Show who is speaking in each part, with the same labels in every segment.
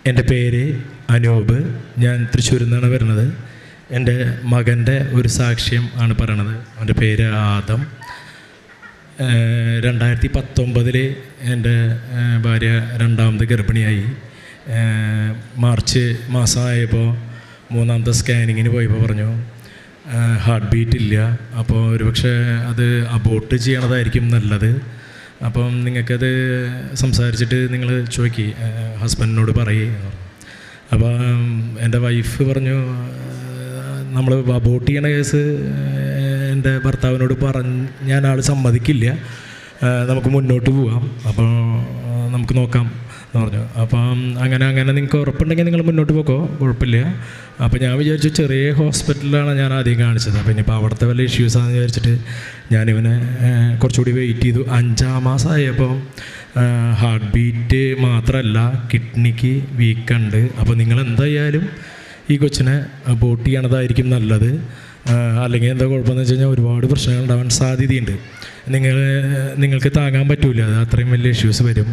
Speaker 1: എൻ്റെ പേര് അനൂപ്. ഞാൻ തൃശ്ശൂരിൽ നിന്നാണ് വരുന്നത്. എൻ്റെ മകൻ്റെ ഒരു സാക്ഷ്യം ആണ് പറയണത്. അവൻ്റെ പേര് ആദം. 2019 എൻ്റെ ഭാര്യ രണ്ടാമത് ഗർഭിണിയായി. മാർച്ച് മാസമായപ്പോൾ മൂന്നാമത്തെ സ്കാനിങ്ങിന് പോയപ്പോൾ പറഞ്ഞു ഹാർട്ട് ബീറ്റ് ഇല്ല. അപ്പോൾ ഒരുപക്ഷെ അത് അബോർട്ട് ചെയ്യണതായിരിക്കും നല്ലത്. അപ്പം നിങ്ങൾക്കത് സംസാരിച്ചിട്ട് നിങ്ങൾ ചോദിക്കി ഹസ്ബൻഡിനോട് പറയുക. അപ്പോൾ എൻ്റെ വൈഫ് പറഞ്ഞു നമ്മൾ അബോർട്ട് ചെയ്യണ കേസ് എൻ്റെ ഭർത്താവിനോട് ഞാൻ ആൾ സമ്മതിക്കില്ല, നമുക്ക് മുന്നോട്ട് പോവാം, അപ്പോൾ നമുക്ക് നോക്കാം എന്ന് പറഞ്ഞു. അപ്പം അങ്ങനെ നിങ്ങൾക്ക് ഉറപ്പുണ്ടെങ്കിൽ നിങ്ങൾ മുന്നോട്ട് പോക്കോ, കുഴപ്പമില്ല. അപ്പോൾ ഞാൻ വിചാരിച്ചു ചെറിയ ഹോസ്പിറ്റലിലാണ് ഞാൻ ആദ്യം കാണിച്ചത്. അപ്പോൾ ഇനിയിപ്പോൾ അവിടുത്തെ വല്ല ഇഷ്യൂസാണെന്ന് വിചാരിച്ചിട്ട് ഞാനിവനെ കുറച്ചുകൂടി വെയിറ്റ് ചെയ്തു. 5-ാം മാസമായപ്പോൾ ഹാർട്ട് ബീറ്റ് മാത്രമല്ല കിഡ്നിക്ക് വീക്കുണ്ട്. അപ്പോൾ നിങ്ങൾ എന്തായാലും ഈ കൊച്ചിനെ അബോർട്ട് ചെയ്യണതായിരിക്കും നല്ലത്. അല്ലെങ്കിൽ എന്താ കുഴപ്പമെന്ന് വെച്ച് കഴിഞ്ഞാൽ ഒരുപാട് പ്രശ്നങ്ങൾ ഉണ്ടാവാൻ സാധ്യതയുണ്ട്. നിങ്ങൾക്ക് താങ്ങാൻ പറ്റില്ല, അത് അത്രയും വലിയ ഇഷ്യൂസ് വരും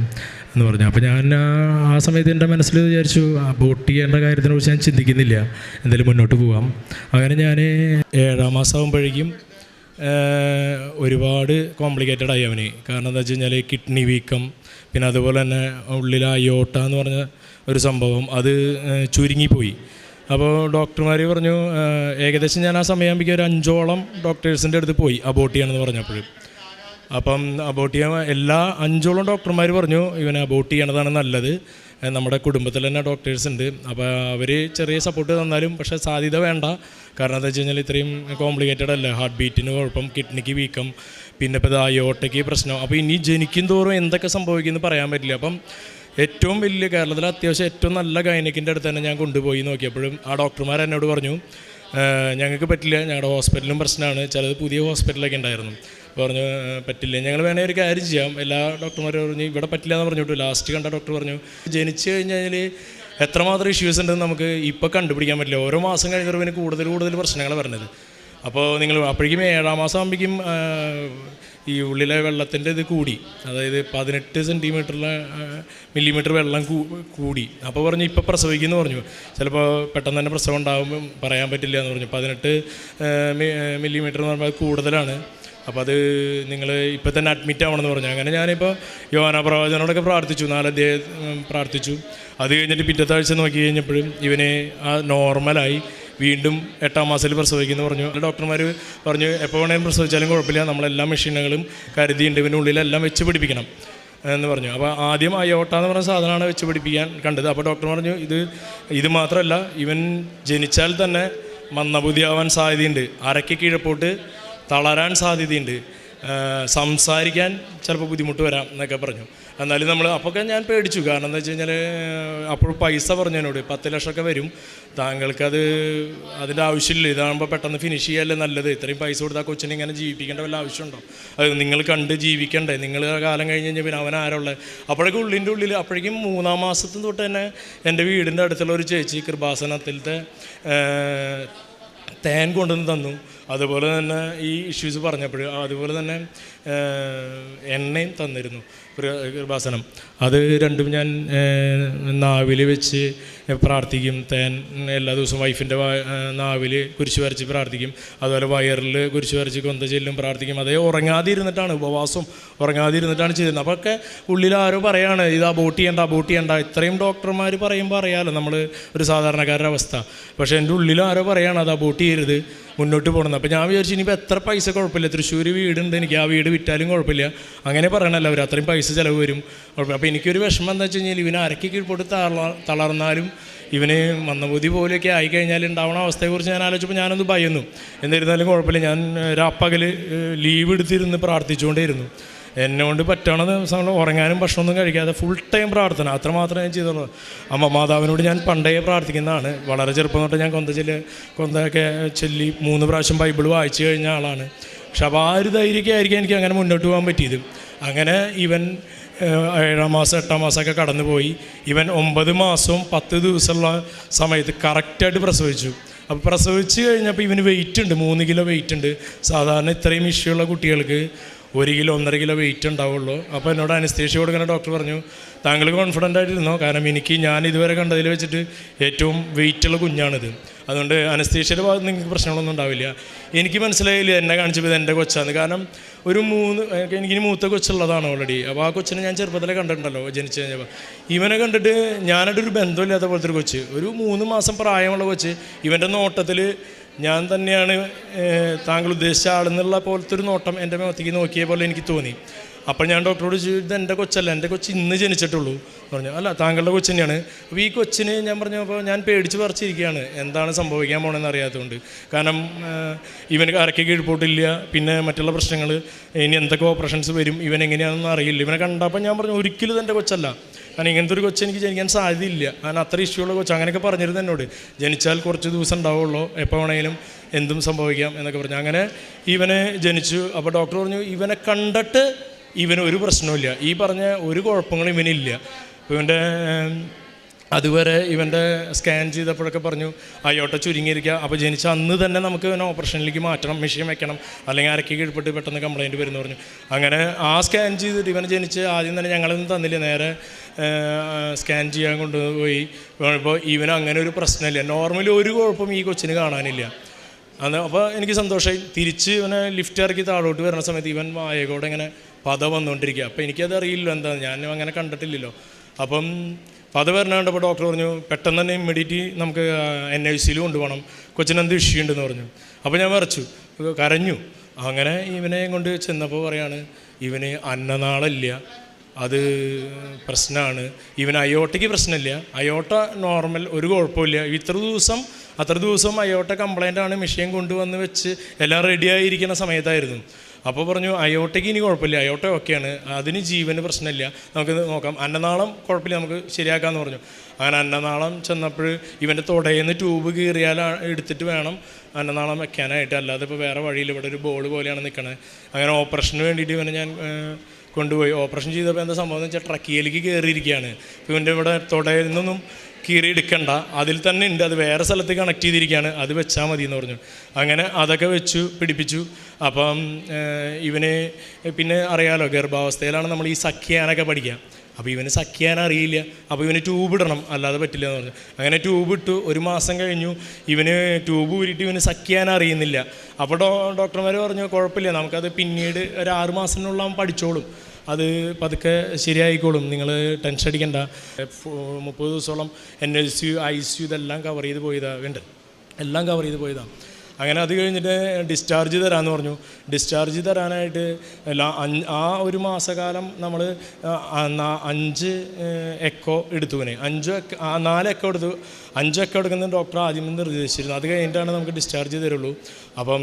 Speaker 1: എന്ന് പറഞ്ഞു. അപ്പോൾ ഞാൻ ആ സമയത്ത് എൻ്റെ മനസ്സിൽ വിചാരിച്ചു അബോർട്ട് ചെയ്യേണ്ട കാര്യത്തിനെക്കുറിച്ച് ഞാൻ ചിന്തിക്കുന്നില്ല, എന്തായാലും മുന്നോട്ട് പോകാം. അങ്ങനെ ഞാൻ 7-ാം മാസമാകുമ്പോഴേക്കും ഒരുപാട് കോംപ്ലിക്കേറ്റഡ് ആയി അവന്. കാരണം എന്താ വെച്ച് കഴിഞ്ഞാൽ കിഡ്നി വീക്കം, പിന്നെ അതുപോലെ തന്നെ ഉള്ളിൽ അയോട്ട എന്ന് പറഞ്ഞ ഒരു സംഭവം അത് ചുരുങ്ങിപ്പോയി. അപ്പോൾ ഡോക്ടർമാർ പറഞ്ഞു ഏകദേശം ഞാൻ ആ സമയമാകുമ്പോഴേക്കും ഒരു 5ഓളം ഡോക്ടേഴ്സിൻ്റെ അടുത്ത് പോയി അബോർട്ട് ചെയ്യണമെന്ന് പറഞ്ഞപ്പോഴും. അപ്പം അബോർട്ട് ചെയ്യാൻ 5ഓളം ഡോക്ടർമാർ പറഞ്ഞു ഇവനെ അബോർട്ട് ചെയ്യണതാണ് നല്ലത്. നമ്മുടെ കുടുംബത്തിൽ തന്നെ ഡോക്ടേഴ്സ് ഉണ്ട്, അപ്പോൾ അവർ ചെറിയ സപ്പോർട്ട് തന്നാലും പക്ഷേ സാധ്യത വേണ്ട. കാരണം എന്താ വെച്ച് കഴിഞ്ഞാൽ ഇത്രയും കോംപ്ലിക്കേറ്റഡ് അല്ല, ഹാർട്ട് ബീറ്റിന് കുഴപ്പം, കിഡ്നിക്ക് വീക്കം, പിന്നെ ഇപ്പോൾ അയോട്ടയ്ക്ക് പ്രശ്നം. അപ്പോൾ ഇനി ജനിക്കും തോറും എന്തൊക്കെ സംഭവിക്കുമെന്ന് പറയാൻ പറ്റില്ല. അപ്പം ഏറ്റവും വലിയ കേരളത്തിലെ അത്യാവശ്യം ഏറ്റവും നല്ല ഗൈനക്കിൻ്റെ അടുത്ത് തന്നെ ഞാൻ കൊണ്ടുപോയി നോക്കിയപ്പോഴും ആ ഡോക്ടർമാർ എന്നോട് പറഞ്ഞു ഞങ്ങൾക്ക് പറ്റില്ല, ഞങ്ങളുടെ ഹോസ്പിറ്റലും പ്രശ്നമാണ്, ചിലത് പുതിയ ഹോസ്പിറ്റലൊക്കെ ഉണ്ടായിരുന്നു. പറഞ്ഞു പറ്റില്ല, ഞങ്ങൾ വേണമെങ്കിൽ ഒരു കാര്യം ചെയ്യാം. എല്ലാ ഡോക്ടർമാരും പറഞ്ഞു ഇവിടെ പറ്റില്ല എന്ന് പറഞ്ഞിട്ടു. ലാസ്റ്റ് കണ്ട ഡോക്ടർ പറഞ്ഞു ജനിച്ചു കഴിഞ്ഞാൽ എത്രമാത്രം ഇഷ്യൂസ് ഉണ്ടെന്ന് നമുക്ക് ഇപ്പോൾ കണ്ടുപിടിക്കാൻ പറ്റില്ല, ഓരോ മാസം കഴിഞ്ഞവർക്ക് കൂടുതൽ പ്രശ്നങ്ങൾ വരുന്നത്. അപ്പോൾ നിങ്ങൾ അപ്പോഴേക്കും 7-ാം മാസം ആകുമ്പോഴേക്കും ഈ ഉള്ളിലെ വെള്ളത്തിൻ്റെ ഇത് കൂടി, അതായത് 18 മില്ലിമീറ്റർ വെള്ളം കൂടി. അപ്പോൾ പറഞ്ഞു ഇപ്പോൾ പ്രസവിക്കുമെന്ന് പറഞ്ഞു. ചിലപ്പോൾ പെട്ടെന്ന് തന്നെ പ്രസവം ഉണ്ടാകുമ്പോൾ പറയാൻ പറ്റില്ല എന്ന് പറഞ്ഞു. 18 മില്ലിമീറ്റർ എന്ന് പറയുമ്പോൾ അത് കൂടുതലാണ്. അപ്പോൾ അത് നിങ്ങൾ ഇപ്പോൾ തന്നെ അഡ്മിറ്റ് ആവണമെന്ന് പറഞ്ഞു. അങ്ങനെ ഞാനിപ്പോൾ യോഹന്നാൻ പ്രവാചകനോടൊക്കെ പ്രാർത്ഥിച്ചു, 4 അധ്യായം പ്രാർത്ഥിച്ചു. അത് കഴിഞ്ഞിട്ട് പിറ്റത്തെ ആഴ്ച നോക്കി കഴിഞ്ഞപ്പോഴും ഇവനെ നോർമലായി. വീണ്ടും 8-ാം മാസത്തിൽ പ്രസവിക്കുമെന്ന് പറഞ്ഞു. ഡോക്ടർമാർ പറഞ്ഞു എപ്പോൾ വേണമെങ്കിലും പ്രസവിച്ചാലും കുഴപ്പമില്ല, നമ്മളെല്ലാ മെഷീനുകളും കരുതിയുണ്ട്, ഇവൻ്റെ ഉള്ളിലെല്ലാം വെച്ച് പിടിപ്പിക്കണം എന്ന് പറഞ്ഞു. അപ്പോൾ ആദ്യം അയോട്ട എന്ന് പറഞ്ഞ സാധനമാണ് വെച്ച് പിടിപ്പിക്കാൻ കണ്ടത്. അപ്പോൾ ഡോക്ടർ പറഞ്ഞു ഇത് മാത്രമല്ല, ഇവൻ ജനിച്ചാൽ തന്നെ മന്ദബുദ്ധിയാവാൻ സാധ്യതയുണ്ട്, അരയ്ക്ക് കീഴപ്പോട്ട് തളരാൻ സാധ്യതയുണ്ട്, സംസാരിക്കാൻ ചിലപ്പോൾ ബുദ്ധിമുട്ട് വരാം എന്നൊക്കെ പറഞ്ഞു. എന്നാലും നമ്മൾ അപ്പോഴൊക്കെ ഞാൻ പേടിച്ചു. കാരണം എന്താ വെച്ച് കഴിഞ്ഞാൽ അപ്പോൾ പൈസ പറഞ്ഞു എന്നോട് 10 ലക്ഷമൊക്കെ വരും, താങ്കൾക്കത് അതിൻ്റെ ആവശ്യമില്ല, ഇതാകുമ്പോൾ പെട്ടെന്ന് ഫിനിഷ് ചെയ്യാനല്ലേ നല്ലത്, ഇത്രയും പൈസ കൊടുത്താൽ കൊച്ചിനെ ഇങ്ങനെ ജീവിപ്പിക്കേണ്ട വല്ല ആവശ്യമുണ്ടോ, അത് നിങ്ങൾ കണ്ട് ജീവിക്കണ്ടേ, നിങ്ങൾ കാലം കഴിഞ്ഞ് കഴിഞ്ഞാൽ പിന്നെ അവൻ ആരുള്ളത്. അപ്പോഴേക്കും ഉള്ളിൽ അപ്പോഴേക്കും 3-ാം മാസത്തിൽ തൊട്ട് തന്നെ എൻ്റെ വീടിൻ്റെ അടുത്തുള്ള ഒരു ചേച്ചി കൃപാസനത്തിലത്തെ തേൻ കൊണ്ടുവന്ന് തന്നു. അതുപോലെ തന്നെ ഈ ഇഷ്യൂസ് പറഞ്ഞപ്പോൾ അതുപോലെ തന്നെ എണ്ണയും തന്നിരുന്നു കൃപാസനം. അത് രണ്ടും ഞാൻ നാവിൽ വെച്ച് പ്രാർത്ഥിക്കും. തേൻ എല്ലാ ദിവസവും വൈഫിൻ്റെ നാവിൽ കുരിശ് വരച്ച് പ്രാർത്ഥിക്കും. അതുപോലെ വയറിൽ കുരിശ് വരച്ച് കൊന്ത ചെല്ലും പ്രാർത്ഥിക്കും. അതേ ഉറങ്ങാതെ ഇരുന്നിട്ടാണ്, ഉപവാസം ഉറങ്ങാതെ ഇരുന്നിട്ടാണ് ചെയ്തിരുന്നത്. അപ്പോൾ ഒക്കെ ഉള്ളിൽ ആരോ പറയാണ് ഇത് അബോർട്ട് ചെയ്യണ്ട. ഇത്രയും ഡോക്ടർമാർ പറയുമ്പോൾ അറിയാമല്ലോ നമ്മൾ ഒരു സാധാരണക്കാരുടെ അവസ്ഥ. പക്ഷേ എൻ്റെ ഉള്ളിൽ ആരോ പറയാണ് അത് അബോർട്ട് ചെയ്യരുത്, മുന്നോട്ട് പോകണമെന്ന്. അപ്പോൾ ഞാൻ വിചാരിച്ചു ഇനിയിപ്പോൾ എത്ര പൈസ കുഴപ്പമില്ല, തൃശ്ശൂർ വീടുണ്ട് എനിക്ക്, ആ വീട് വിറ്റാലും കുഴപ്പമില്ല, അങ്ങനെ പറയണല്ലോ അവർ, അത്രയും പൈസ ചിലവ് വരും കുഴപ്പമില്ല. അപ്പോൾ എനിക്കൊരു വിഷമം എന്താ വെച്ച് കഴിഞ്ഞാൽ ഇവന് അരയ്ക്ക് കീഴ്പോട്ട് തളർന്നാലും ഇവന് മന്ദബുദ്ധി പോലെയൊക്കെ ആയിക്കഴിഞ്ഞാൽ ഉണ്ടാവുന്ന അവസ്ഥയെക്കുറിച്ച് ഞാൻ ആലോചിച്ചപ്പോൾ ഞാനൊന്ന് ഭയന്നു. എന്നിരുന്നാലും കുഴപ്പമില്ല, ഞാൻ രാപ്പകൽ ലീവ് എടുത്തിരുന്ന് പ്രാർത്ഥിച്ചുകൊണ്ടേയിരുന്നു. എന്നെക്കൊണ്ട് പറ്റണ ദിവസങ്ങൾ ഉറങ്ങാനും ഭക്ഷണമൊന്നും കഴിക്കാതെ ഫുൾ ടൈം പ്രാർത്ഥന, അത്രമാത്രം ഞാൻ ചെയ്തോളൂ. മാതാവിനോട് ഞാൻ പണ്ടേ പ്രാർത്ഥിക്കുന്നതാണ്. വളരെ ചെറുപ്പം തൊട്ട് ഞാൻ കൊന്തയൊക്കെ ചൊല്ലി 3 പ്രാവശ്യം ബൈബിൾ വായിച്ചു കഴിഞ്ഞ ആളാണ്. പക്ഷെ അപ്പോൾ ആ ഒരു ധൈര്യമൊക്കെ ആയിരിക്കും എനിക്ക് അങ്ങനെ മുന്നോട്ട് പോകാൻ പറ്റിയത്. അങ്ങനെ ഇവൻ 7-ാം മാസം 8-ാം മാസമൊക്കെ കടന്നുപോയി. ഇവൻ 9 മാസവും 10 ദിവസമുള്ള സമയത്ത് കറക്റ്റായിട്ട് പ്രസവിച്ചു. അപ്പോൾ പ്രസവിച്ച് കഴിഞ്ഞപ്പോൾ ഇവന് വെയിറ്റ് ഉണ്ട്, 3 കിലോ വെയിറ്റ് ഉണ്ട്. സാധാരണ ഇത്രയും ഇഷ്യൂള്ള കുട്ടികൾക്ക് 1 കിലോ 1.5 കിലോ വെയിറ്റ് ഉണ്ടാവുള്ളൂ. അപ്പോൾ എന്നോട് അനസ്തേഷ്യ കൊടുക്കുന്ന ഡോക്ടർ പറഞ്ഞു, താങ്കൾ കോൺഫിഡൻ്റ് ആയിട്ടിരുന്നോ, കാരണം ഞാൻ ഇതുവരെ കണ്ടതിൽ വെച്ചിട്ട് ഏറ്റവും വെയിറ്റുള്ള കുഞ്ഞാണിത്, അതുകൊണ്ട് അനസ്തേഷ്യയുടെ ഭാഗത്ത് നിങ്ങൾക്ക് പ്രശ്നങ്ങളൊന്നും ഉണ്ടാവില്ല. എനിക്ക് മനസ്സിലായില്ല എന്നെ കാണിച്ചപ്പോൾ ഇത് എൻ്റെ കൊച്ചാണ്, കാരണം എനിക്കിനി മൂത്ത കൊച്ചുള്ളതാണ് ഓൾറെഡി. അപ്പോൾ ആ കൊച്ചിനെ ഞാൻ ചെറുപ്പത്തിലെ കണ്ടിട്ടുണ്ടല്ലോ, ജനിച്ചു കഴിഞ്ഞപ്പോൾ. ഇവനെ കണ്ടിട്ട് ഞാനായിട്ടൊരു ബന്ധമില്ലാത്ത പോലത്തെ ഒരു കൊച്ച്, ഒരു 3 മാസം പ്രായമുള്ള കൊച്ച്. ഇവൻ്റെ നോട്ടത്തിൽ ഞാൻ തന്നെയാണ് താങ്കൾ ഉദ്ദേശിച്ച ആളെന്നുള്ള പോലത്തെ ഒരു നോട്ടം എൻ്റെ മുഖത്തേക്ക് നോക്കിയ പോലെ എനിക്ക് തോന്നി. അപ്പോൾ ഞാൻ ഡോക്ടറോട് ചോദിച്ചു, ഇത് എൻ്റെ കൊച്ചല്ല, എൻ്റെ കൊച്ച് ഇന്ന് ജനിച്ചിട്ടുള്ളൂ പറഞ്ഞു. അല്ല, താങ്കളുടെ കൊച്ച് തന്നെയാണ്. അപ്പോൾ ഈ കൊച്ചിന് ഞാൻ പറഞ്ഞപ്പോൾ ഞാൻ പേടിച്ച് പറിച്ചിരിക്കുകയാണ്, എന്താണ് സംഭവിക്കാൻ പോകണമെന്ന് അറിയാത്തതുകൊണ്ട്. കാരണം ഇവന് അരയ്ക്ക് കീഴ്പോട്ടില്ല, പിന്നെ മറ്റുള്ള പ്രശ്നങ്ങൾ, ഇനി എന്തൊക്കെ ഓപ്പറേഷൻസ് വരും, ഇവൻ എങ്ങനെയാണെന്ന് അറിയില്ല. ഇവനെ കണ്ടപ്പോൾ ഞാൻ പറഞ്ഞു, ഒരിക്കലും ഇതെൻ്റെ കൊച്ചല്ല, കാരണം ഇങ്ങനത്തെ ഒരു കൊച്ച് എനിക്ക് ജനിക്കാൻ സാധ്യതയില്ല, കാരണം അത്ര ഇഷ്യൂള്ള കൊച്ച്. അങ്ങനെയൊക്കെ പറഞ്ഞിരുന്നു എന്നോട്. ജനിച്ചാൽ കുറച്ച് ദിവസം ഉണ്ടാവുള്ളൂ, എപ്പോൾ വേണമെങ്കിലും എന്തും സംഭവിക്കാം എന്നൊക്കെ പറഞ്ഞു. അങ്ങനെ ഇവനെ ജനിച്ചു. അപ്പോൾ ഡോക്ടർ പറഞ്ഞു, ഇവനെ കണ്ടിട്ട് ഇവന് ഒരു പ്രശ്നമില്ല, ഈ പറഞ്ഞ ഒരു കുഴപ്പങ്ങളും ഇവനില്ല. ഇവൻ്റെ അതുവരെ ഇവൻ്റെ സ്കാൻ ചെയ്തപ്പോഴൊക്കെ പറഞ്ഞു അയോട്ട ചുരുങ്ങിയിരിക്കുക, അപ്പോൾ ജനിച്ച അന്ന് തന്നെ നമുക്ക് ഇവനെ ഓപ്പറേഷനിലേക്ക് മാറ്റണം, മെഷീൻ വെക്കണം, അല്ലെങ്കിൽ അരയ്ക്ക് കീഴ്പ്പെട്ട് പെട്ടെന്ന് കംപ്ലയിൻറ്റ് വരുന്നു പറഞ്ഞു. അങ്ങനെ ആ സ്കാൻ ചെയ്തിട്ട് ഇവനെ ജനിച്ച് ആദ്യം തന്നെ ഞങ്ങളൊന്നും തന്നില്ല, നേരെ സ്കാൻ ചെയ്യാൻ കൊണ്ടുപോയി. ഇപ്പോൾ ഇവന് അങ്ങനെ ഒരു പ്രശ്നമില്ല, നോർമലി ഒരു കുഴപ്പം ഈ കൊച്ചിന് കാണാനില്ല. അപ്പോൾ എനിക്ക് സന്തോഷമായി. തിരിച്ച് ഇവനെ ലിഫ്റ്റ് ഇറക്കി താഴോട്ട് വരുന്ന സമയത്ത് ഇവൻ വായകോടെ ഇങ്ങനെ പത വന്നുകൊണ്ടിരിക്കുക. അപ്പോൾ എനിക്കത് അറിയില്ല എന്താ, ഞാൻ അങ്ങനെ കണ്ടിട്ടില്ലല്ലോ. അപ്പം പത വരണ കണ്ടപ്പോൾ ഡോക്ടർ പറഞ്ഞു, പെട്ടെന്ന് തന്നെ ഇമ്മീഡിയറ്റ് നമുക്ക് NICU കൊണ്ടുപോകണം, കൊച്ചിനെന്ത് ഇഷ്യൂ ഉണ്ടെന്ന് പറഞ്ഞു. അപ്പോൾ ഞാൻ വരച്ചു, കരഞ്ഞു. അങ്ങനെ ഇവനെ കൊണ്ട് ചെന്നപ്പോൾ പറയാണ്, ഇവന് അന്നനാളമില്ല, അത് പ്രശ്നമാണ്. ഇവന് അയോട്ടയ്ക്ക് പ്രശ്നമില്ല, അയോട്ട നോർമൽ, ഒരു കുഴപ്പമില്ല. അത്ര ദിവസം അയോട്ട കംപ്ലൈൻ്റ് ആണ്, മെഷീൻ കൊണ്ടുവന്ന് വെച്ച് എല്ലാം റെഡിയായിരിക്കുന്ന സമയത്തായിരുന്നു. അപ്പോൾ പറഞ്ഞു, അയോട്ടയ്ക്ക് ഇനി കുഴപ്പമില്ല, അയോട്ട ഓക്കെയാണ്, അതിന് ജീവന് പ്രശ്നമില്ല, നമുക്ക് നോക്കാം, അന്നനാളം കുഴപ്പമില്ല, നമുക്ക് ശരിയാക്കാമെന്ന് പറഞ്ഞു. അങ്ങനെ അന്നനാളം ചെന്നപ്പോൾ ഇവൻ്റെ തുടയിൽ നിന്ന് ട്യൂബ് കീറിയാൽ എടുത്തിട്ട് വേണം അന്നനാളം വെക്കാനായിട്ട്, അല്ലാതെ ഇപ്പോൾ വേറെ വഴിയിൽ ഇവിടെ ഒരു ബോൾ പോലെയാണ് നിൽക്കണത്. അങ്ങനെ ഓപ്പറേഷന് വേണ്ടിയിട്ട് ഇവനെ ഞാൻ കൊണ്ടുപോയി. ഓപ്പറേഷൻ ചെയ്തപ്പോൾ എന്താ സംഭവം എന്ന് വെച്ചാൽ ട്രക്കിയിലേക്ക് കയറിയിരിക്കുകയാണ്. ഇപ്പോൾ ഇവൻ്റെ ഇവിടെ തുടയിൽ നിന്നൊന്നും കീറി എടുക്കണ്ട, അതിൽ തന്നെ ഉണ്ട്, അത് വേറെ സ്ഥലത്ത് കണക്ട് ചെയ്തിരിക്കുകയാണ്, അത് വെച്ചാൽ മതി എന്ന് പറഞ്ഞു. അങ്ങനെ അതൊക്കെ പിടിപ്പിച്ചു. അപ്പം ഇവന് പിന്നെ അറിയാമല്ലോ, ഗർഭാവസ്ഥയിലാണ് നമ്മൾ ഈ സഖ്യാനൊക്കെ പഠിക്കുക. അപ്പോൾ ഇവന് സഖ്യാൻ അറിയില്ല, അപ്പോൾ ഇവന് ട്യൂബ് ഇടണം, അല്ലാതെ പറ്റില്ല എന്ന് പറഞ്ഞു. അങ്ങനെ ട്യൂബ് ഇട്ടു. 1 മാസം കഴിഞ്ഞു, ഇവന് ട്യൂബ് ഊരിയിട്ട് ഇവന് സഖ്യാൻ അറിയുന്നില്ല. അപ്പോൾ ഡോക്ടർമാർ പറഞ്ഞു, കുഴപ്പമില്ല, നമുക്കത് പിന്നീട് ഒരു 6 മാസത്തിനുള്ള അവൻ പഠിച്ചോളും, അത് പതുക്കെ ശരിയായിക്കോളും, നിങ്ങൾ ടെൻഷൻ അടിക്കണ്ട. 30 ദിവസത്തോളം NICU ICU ഇതെല്ലാം കവർ ചെയ്ത് പോയതാണ്, എല്ലാം കവർ ചെയ്ത് പോയതാണ്. അങ്ങനെ അത് കഴിഞ്ഞിട്ട് ഡിസ്ചാർജ് തരാമെന്ന് പറഞ്ഞു. ഡിസ്ചാർജ് തരാനായിട്ട് ആ 1 മാസക്കാലം നമ്മൾ 5 എക്കോ എടുത്തുവിനെ, 4 എക്കോ എടുത്തു. 5 എക്കോ എടുക്കുന്ന ഡോക്ടർ ആദ്യം നിർദ്ദേശിച്ചിരുന്നു. അത് കഴിഞ്ഞിട്ടാണ് നമുക്ക് ഡിസ്ചാർജ് തരുള്ളൂ. അപ്പം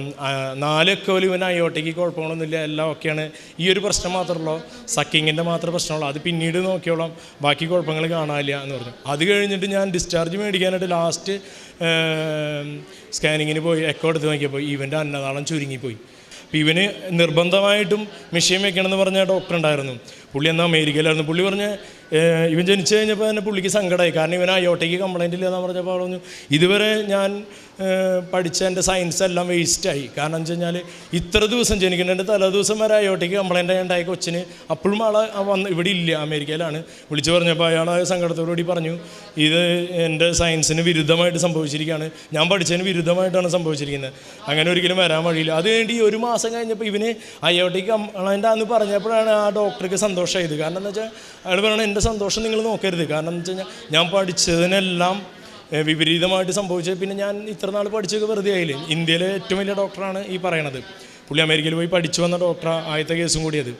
Speaker 1: 4 എക്കോയിൽ ഇവൻ അയോട്ടയ്ക്ക് കുഴപ്പങ്ങളൊന്നുമില്ല, എല്ലാം ഓക്കെയാണ്. ഈ ഒരു പ്രശ്നം മാത്രമല്ലോ, സക്കിങ്ങിൻ്റെ മാത്രം പ്രശ്നമുള്ളൂ, അത് പിന്നീട് നോക്കിയോളാം, ബാക്കി കുഴപ്പങ്ങൾ കാണാനില്ല എന്ന് പറഞ്ഞു. അത് കഴിഞ്ഞിട്ട് ഞാൻ ഡിസ്ചാർജ് മേടിക്കാനായിട്ട് ലാസ്റ്റ് സ്കാനിങ്ങിന് പോയി എക്കോ എടുത്ത് നോക്കിയപ്പോൾ ഇവൻ്റെ അന്നനാളം ചുരുങ്ങിപ്പോയി. അപ്പോൾ ഇവന് നിർബന്ധമായിട്ടും മെഷീൻ വെക്കണമെന്ന് പറഞ്ഞ ഡോക്ടർ ഉണ്ടായിരുന്നു. പുള്ളി എന്നാൽ അമേരിക്കയിലായിരുന്നു. പുള്ളി പറഞ്ഞ് ഇവൻ ജനിച്ചു കഴിഞ്ഞപ്പോൾ തന്നെ പുള്ളിക്ക് സങ്കടമായി, കാരണം ഇവൻ അയോട്ടയ്ക്ക് കംപ്ലൈൻ്റ് ഇല്ല എന്ന് പറഞ്ഞപ്പോൾ പറഞ്ഞു, ഇതുവരെ ഞാൻ പഠിച്ച എൻ്റെ സയൻസ് എല്ലാം വേസ്റ്റായി. കാരണം എന്ന് വെച്ച് കഴിഞ്ഞാൽ ഇത്ര ദിവസം ജനിക്കുന്നതിൻ്റെ തലേ ദിവസം വരെ അയോട്ടയ്ക്ക് കംപ്ലൈൻ്റ് ഉണ്ടായ കൊച്ചിന് അപ്പോഴും ഇവിടെ ഇല്ല, അമേരിക്കയിലാണ്. വിളിച്ചു പറഞ്ഞപ്പോൾ അയാൾ സങ്കടത്തോടുകൂടി പറഞ്ഞു, ഇത് എൻ്റെ സയൻസിന് വിരുദ്ധമായിട്ട് സംഭവിച്ചിരിക്കുകയാണ്, ഞാൻ പഠിച്ചതിന് വിരുദ്ധമായിട്ടാണ് സംഭവിച്ചിരിക്കുന്നത്, അങ്ങനെ ഒരിക്കലും വരാൻ വഴിയില്ല. അത് വേണ്ടി 1 മാസം കഴിഞ്ഞപ്പോൾ ഇവന് അയോട്ടയ്ക്ക് കംപ്ലൈൻ്റ് ആണെന്ന് പറഞ്ഞപ്പോഴാണ് ആ ഡോക്ടർക്ക് സന്തോഷമായത്. കാരണം എന്താ വെച്ചാൽ അയാൾ പറയണത്, എൻ്റെ സന്തോഷം നിങ്ങൾ നോക്കരുത്, കാരണം എന്ന് വെച്ച് കഴിഞ്ഞാൽ ഞാൻ പഠിച്ചതിനെല്ലാം വിപരീതമായിട്ട് സംഭവിച്ചത്, പിന്നെ ഞാൻ ഇത്ര നാൾ പഠിച്ചൊക്കെ വെറുതെ ആയില്ലേ. ഇന്ത്യയിലെ ഏറ്റവും വലിയ ഡോക്ടറാണ് ഈ പറയണത്. പുള്ളി അമേരിക്കയിൽ പോയി പഠിച്ചു വന്ന ഡോക്ടറാണ്, ആദ്യത്തെ കേസും കൂടിയത്.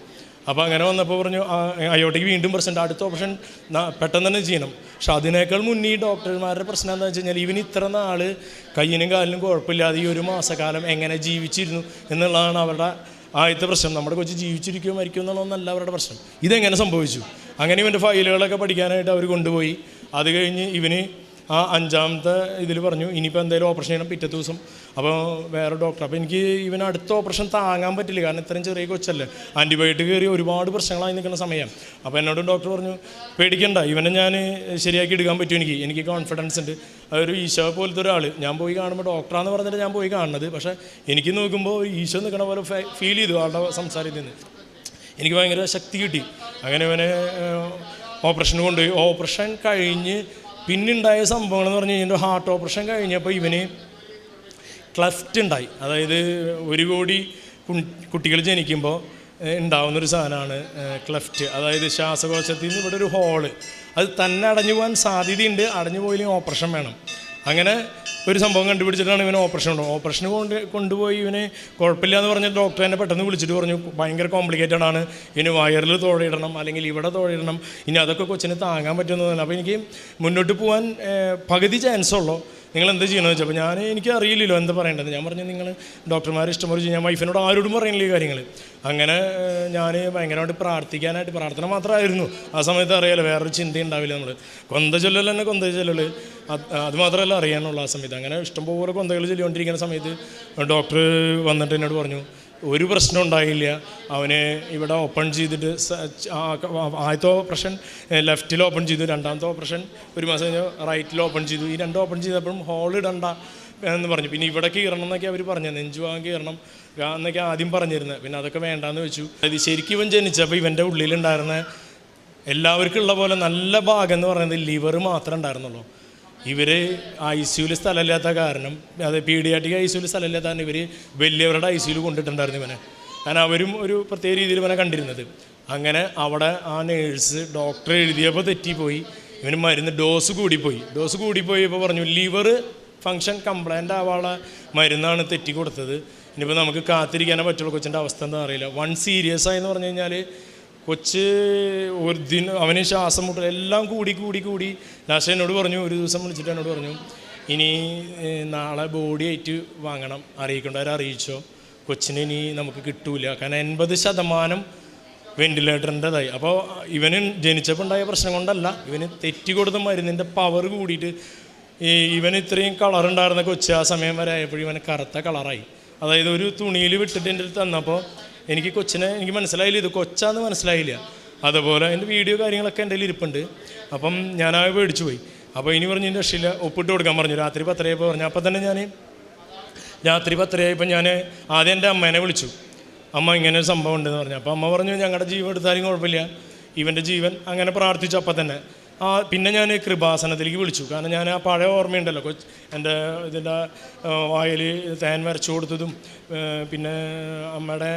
Speaker 1: അപ്പോൾ അങ്ങനെ വന്നപ്പോൾ പറഞ്ഞു, അയോട്ടയ്ക്ക് വീണ്ടും പ്രശ്നമുണ്ട്, അടുത്ത ഓപ്പറേഷൻ പെട്ടെന്ന് തന്നെ ചെയ്യണം. പക്ഷെ അതിനേക്കാൾ മുന്നേ ഈ ഡോക്ടർമാരുടെ പ്രശ്നം എന്താണെന്ന് വെച്ച് കഴിഞ്ഞാൽ, ഇവന് ഇത്ര നാൾ കയ്യിനും കാലിനും കുഴപ്പമില്ലാതെ ഈ 1 മാസക്കാലം എങ്ങനെ ജീവിച്ചിരുന്നു എന്നുള്ളതാണ് അവരുടെ ആദ്യത്തെ പ്രശ്നം. നമ്മുടെ കൊച്ച് ജീവിച്ചിരിക്കുമോ മരിക്കുമോ എന്നുള്ളതൊന്നല്ല അവരുടെ പ്രശ്നം, ഇതെങ്ങനെ സംഭവിച്ചു. അങ്ങനെ ഇവൻ്റെ ഫയലുകളൊക്കെ പഠിക്കാനായിട്ട് അവർ കൊണ്ടുപോയി. അത് കഴിഞ്ഞ് ഇവന് ആ 5ാമത്തെ ഇതിൽ പറഞ്ഞു, ഇനിയിപ്പോൾ എന്തായാലും ഓപ്പറേഷൻ ചെയ്യണം പിറ്റത്തെ ദിവസം. അപ്പോൾ വേറെ ഡോക്ടർ, അപ്പോൾ എനിക്ക് ഇവന് അടുത്ത ഓപ്പറേഷൻ താങ്ങാൻ പറ്റില്ല, കാരണം ഇത്രയും ചെറിയ കൊച്ചല്ലേ, ആൻറ്റിബയോട്ടിക് കയറി ഒരുപാട് പ്രശ്നങ്ങളായി നിൽക്കുന്ന സമയം. അപ്പോൾ എന്നോട് ഡോക്ടർ പറഞ്ഞു, പേടിക്കണ്ട, ഇവനെ ഞാൻ ശരിയാക്കി എടുക്കാൻ പറ്റും, എനിക്ക് കോൺഫിഡൻസ് ഉണ്ട്. അതൊരു ഈശോ പോലത്തെ ഒരാൾ, ഞാൻ പോയി കാണുമ്പോൾ ഡോക്ടറാന്ന് പറഞ്ഞിട്ട് ഞാൻ പോയി കാണുന്നത്, പക്ഷേ എനിക്ക് നോക്കുമ്പോൾ ഈശോ നിൽക്കണ പോലെ ഫീൽ ചെയ്തു ആളുടെ സംസാരത്തിൽ നിന്ന്. എനിക്ക് ഭയങ്കര ശക്തി കിട്ടി. അങ്ങനെ ഇവനെ ഓപ്പറേഷന് കൊണ്ടുപോയി. ഓപ്പറേഷൻ കഴിഞ്ഞ് പിന്നുണ്ടായ സംഭവങ്ങളെന്ന് പറഞ്ഞു കഴിഞ്ഞാൽ ഹാർട്ട് ഓപ്പറേഷൻ കഴിഞ്ഞപ്പോൾ ഇവന് ക്ലഫ്റ്റ് ഉണ്ടായി. അതായത് 1 കോടി കുട്ടികൾ ജനിക്കുമ്പോൾ ഉണ്ടാവുന്നൊരു സാധനമാണ് ക്ലഫ്റ്റ്. അതായത് ശ്വാസകോശത്തിൽ നിന്ന് ഇവിടെ ഒരു ഹോള്, അത് തന്നെ അടഞ്ഞു പോകാൻ സാധ്യതയുണ്ട്. അടഞ്ഞു പോയില്ലെങ്കിൽ ഓപ്പറേഷൻ വേണം. അങ്ങനെ ഒരു സംഭവം കണ്ടുപിടിച്ചിട്ടാണ് ഇവന് ഓപ്പറേഷന് കൊണ്ടുപോയി. ഇവന് കുഴപ്പമില്ല എന്ന് പറഞ്ഞ ഡോക്ടർ എന്നെ പെട്ടെന്ന് വിളിച്ചിട്ട് പറഞ്ഞു ഭയങ്കര കോംപ്ലിക്കേറ്റഡ് ആണ്, ഇനി വയറിൽ തുഴയിടണം അല്ലെങ്കിൽ ഇവിടെ തുഴയിടണം, ഇനി അതൊക്കെ കൊച്ചിന് താങ്ങാൻ പറ്റുന്നതല്ല. അപ്പോൾ എനിക്ക് മുന്നോട്ട് പോകാൻ പകുതി ചാൻസ് ഉള്ളൂ, നിങ്ങൾ എന്താ ചെയ്യണമെന്ന് വെച്ചപ്പോൾ എനിക്ക് അറിയില്ലല്ലോ എന്താ പറയേണ്ടത്. ഞാൻ പറഞ്ഞു നിങ്ങൾ ഡോക്ടർമാർ ഇഷ്ടംപോലെ ചെയ്യും, ഞാൻ വൈഫിനോട് ആരോടും പറയുന്നില്ല ഈ കാര്യങ്ങൾ. അങ്ങനെ ഞാൻ ഭയങ്കരമായിട്ട് പ്രാർത്ഥന മാത്രമായിരുന്നു ആ സമയത്ത്. അറിയാലോ, വേറൊരു ചിന്ത ഉണ്ടാവില്ല. നമ്മൾ കൊന്ത ചൊല്ലൽ തന്നെ കൊന്ത ചൊല്ലൽ അത് മാത്രമല്ല അറിയാനുള്ള ആ സമയത്ത്. അങ്ങനെ ഇഷ്ടംപോലെ കൊന്തകൾ ചൊല്ലിക്കൊണ്ടിരിക്കുന്ന സമയത്ത് ഡോക്ടർ വന്നിട്ട് എന്നോട് പറഞ്ഞു ഒരു പ്രശ്നം ഉണ്ടായില്ല, അവനെ ഇവിടെ ഓപ്പൺ ചെയ്തിട്ട് ആദ്യത്തെ ഓപ്പറേഷൻ ലെഫ്റ്റിൽ ഓപ്പൺ ചെയ്തു, രണ്ടാമത്തെ ഓപ്പറേഷൻ 1 മാസം കഴിഞ്ഞ് റൈറ്റിൽ ഓപ്പൺ ചെയ്തു. ഈ 2 ഓപ്പൺ ചെയ്തപ്പോഴും ഹോൾ ഇടണ്ട എന്ന് പറഞ്ഞു. പിന്നെ ഇവിടെ കീറണം എന്നൊക്കെ അവർ പറഞ്ഞു, നെഞ്ചുഭാഗം കീറണം എന്നൊക്കെ ആദ്യം പറഞ്ഞിരുന്നത്. പിന്നെ അതൊക്കെ വേണ്ടാന്ന് വെച്ചു. അത് ശരിക്കും ഇവൻ ജനിച്ചപ്പോൾ ഇവൻ്റെ ഉള്ളിലുണ്ടായിരുന്ന എല്ലാവർക്കും ഉള്ള പോലെ നല്ല ഭാഗം എന്ന് പറയുന്നത് ലിവർ മാത്രമേ ഉണ്ടായിരുന്നുള്ളൂ. ഇവർ ICUവിൽ സ്ഥലമില്ലാത്ത കാരണം, അത് പീഡിയാട്രിക് ICUവിൽ സ്ഥലമില്ലാത്ത കാരണം ഇവർ വലിയവരുടെ ICUവിൽ കൊണ്ടിട്ടുണ്ടായിരുന്നു ഇവനെ. കാരണം അവരും ഒരു പ്രത്യേക രീതിയിൽ ഇവനെ കണ്ടിരുന്നത്. അങ്ങനെ അവിടെ ആ നേഴ്സ് ഡോക്ടർ എഴുതിയപ്പോൾ തെറ്റിപ്പോയി, ഇവന് മരുന്ന് ഡോസ് കൂടിപ്പോയപ്പോൾ പറഞ്ഞു ലിവർ ഫങ്ഷൻ കംപ്ലൈൻ്റ് ആവാനുള്ള മരുന്നാണ് തെറ്റി കൊടുത്തത്. ഇനിയിപ്പോൾ നമുക്ക് കാത്തിരിക്കാനേ പറ്റുള്ളൂ. കൊച്ചിൻ്റെ അവസ്ഥ എന്താ അറിയില്ല. സീരിയസ് ആയെന്ന് പറഞ്ഞു കഴിഞ്ഞാൽ കൊച്ച് ഒരു ദിനം അവന് ശ്വാസം മുട്ടൽ എല്ലാം കൂടി ലാസ്റ്റ് എന്നോട് പറഞ്ഞു, ഒരു ദിവസം വിളിച്ചിട്ട് എന്നോട് പറഞ്ഞു ഇനി നാളെ ബോഡി ആയിട്ട് വാങ്ങണം, അറിയിക്കേണ്ടവരെ അറിയിച്ചോ, കൊച്ചിന് ഇനി നമുക്ക് കിട്ടൂല. കാരണം 80% വെൻറ്റിലേറ്ററിൻ്റെതായി. അപ്പോൾ ഇവന് ജനിച്ചപ്പോൾ ഉണ്ടായ പ്രശ്നം കൊണ്ടല്ല, ഇവന് തെറ്റി കൊടുത്ത മരുന്നിൻ്റെ പവർ കൂടിയിട്ട് ഇവന് ഇത്രയും കളറുണ്ടായിരുന്ന കൊച്ച് ആ സമയം വരെ ആയപ്പോഴും ഇവന് കറുത്ത കളറായി. അതായത് ഒരു തുണിയിൽ വിട്ടിട്ട് എൻ്റെ അടുത്ത് തന്നപ്പോൾ എനിക്ക് മനസ്സിലായില്ല, ഇത് കൊച്ചാന്ന് മനസ്സിലായില്ല. അതുപോലെ എൻ്റെ വീഡിയോ കാര്യങ്ങളൊക്കെ എൻ്റെ കയ്യിൽ ഇരിപ്പുണ്ട്. അപ്പം ഞാനാകെ പേടിച്ചു പോയി. അപ്പോൾ ഇനി പറഞ്ഞു എൻ്റെ രക്ഷയില്ല, ഒപ്പിട്ട് കൊടുക്കാൻ പറഞ്ഞു. രാത്രി 10 പറഞ്ഞു. അപ്പം തന്നെ രാത്രി 10 ഞാൻ ആദ്യം എൻ്റെ അമ്മേനെ വിളിച്ചു. അമ്മ ഇങ്ങനെ ഒരു സംഭവം ഉണ്ടെന്ന് പറഞ്ഞു. അപ്പോൾ അമ്മ പറഞ്ഞു ഞങ്ങളുടെ ജീവൻ എടുത്താലും കുഴപ്പമില്ല, ഇവൻ്റെ ജീവൻ. അങ്ങനെ പ്രാർത്ഥിച്ചു. അപ്പം തന്നെ പിന്നെ ഞാൻ കൃപാസനത്തിലേക്ക് വിളിച്ചു. കാരണം ഞാൻ ആ പഴയ ഓർമ്മയുണ്ടല്ലോ, എൻ്റെ ഇതിൻ്റെ വായിൽ തേൻ വരച്ചു കൊടുത്തതും പിന്നെ അമ്മയുടെ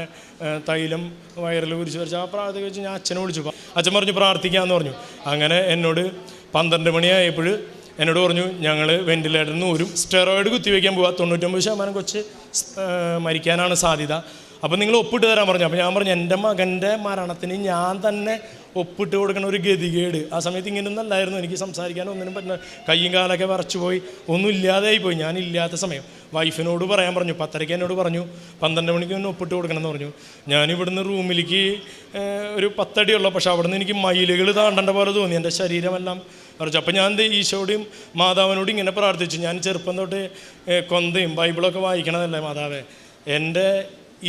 Speaker 1: തൈലം വയറിൽ കുരിച്ച് വരച്ച് ആ പ്രാർത്ഥന വെച്ച് ഞാൻ അച്ഛനെ വിളിച്ചു. അച്ഛൻ പറഞ്ഞു പ്രാർത്ഥിക്കാമെന്ന് പറഞ്ഞു. അങ്ങനെ എന്നോട് 12 മണിയായപ്പോൾ എന്നോട് പറഞ്ഞു ഞങ്ങൾ വെൻറ്റിലേറ്ററിൽ നിന്ന് ഒരു സ്റ്റെറോയിഡ് കുത്തിവെക്കാൻ പോവുക, 99% കൊച്ച് മരിക്കാനാണ് സാധ്യത. അപ്പോൾ നിങ്ങൾ ഒപ്പിട്ട് തരാൻ പറഞ്ഞു. അപ്പോൾ ഞാൻ പറഞ്ഞു എൻ്റെ മകൻ്റെ മരണത്തിന് ഞാൻ തന്നെ ഒപ്പിട്ട് കൊടുക്കുന്ന ഒരു ഗതികേട്. ആ സമയത്ത് ഇങ്ങനെയൊന്നും അല്ലായിരുന്നു, എനിക്ക് സംസാരിക്കാനോ ഒന്നിനും പറ്റുന്ന, കയ്യും കാലൊക്കെ വരച്ചു പോയി, ഒന്നും ഇല്ലാതെയായി പോയി. ഞാനില്ലാത്ത സമയം വൈഫിനോട് പറയാൻ പറഞ്ഞു. 10:30 എന്നോട് പറഞ്ഞു 12 മണിക്ക് ഒന്ന് ഒപ്പിട്ട് കൊടുക്കണം എന്ന് പറഞ്ഞു. ഞാനിവിടുന്ന് റൂമിലേക്ക് ഒരു 10 അടിയുള്ളൂ, പക്ഷെ അവിടെ നിന്ന് എനിക്ക് മയിലുകൾ താണ്ടേണ്ട പോലെ തോന്നി, എൻ്റെ ശരീരമെല്ലാം വരച്ചു. അപ്പോൾ ഞാൻ ഈശോയോടും മാതാവിനോടും ഇങ്ങനെ പ്രാർത്ഥിച്ചു. ഞാൻ ചെറുപ്പം തൊട്ട് കൊന്തയും ബൈബിളൊക്കെ വായിക്കണതല്ലേ മാതാവേ, എൻ്റെ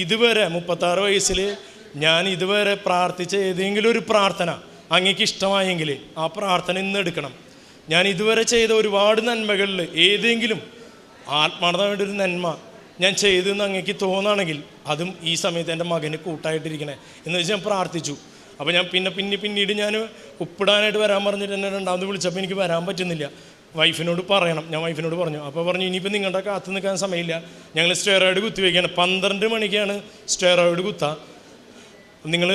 Speaker 1: ഇതുവരെ 36 വയസ്സിൽ ഞാൻ ഇതുവരെ പ്രാർത്ഥിച്ച ഏതെങ്കിലും ഒരു പ്രാർത്ഥന അങ്ങേക്ക് ഇഷ്ടമായെങ്കിൽ ആ പ്രാർത്ഥന ഇന്ന് എടുക്കണം. ഞാൻ ഇതുവരെ ചെയ്ത ഒരുപാട് നന്മകളിൽ ഏതെങ്കിലും ആത്മാർത്ഥമായിട്ടൊരു നന്മ ഞാൻ ചെയ്തെന്ന് അങ്ങേക്ക് തോന്നുകയാണെങ്കിൽ അതും ഈ സമയത്ത് എൻ്റെ മകന് കൂട്ടായിട്ടിരിക്കണേ എന്ന് വെച്ച് ഞാൻ പ്രാർത്ഥിച്ചു. അപ്പോൾ ഞാൻ പിന്നീട് ഞാൻ ഉപ്പിടാനായിട്ട് വരാൻ പറഞ്ഞിട്ട് എന്നെ 2ാമത് വിളിച്ചപ്പോൾ എനിക്ക് വരാൻ പറ്റുന്നില്ല. വൈഫിനോട് പറയണം, ഞാൻ വൈഫിനോട് പറഞ്ഞു. അപ്പോൾ പറഞ്ഞു ഇനിയിപ്പോൾ നിങ്ങളുടെ കാത്തു നിൽക്കാൻ സമയമില്ല, ഞങ്ങൾ സ്റ്റെറോയിഡ് കുത്തിവെക്കുകയാണ്, 12 മണിക്കാണ് സ്റ്റെറോയിഡ് കുത്തുക, നിങ്ങൾ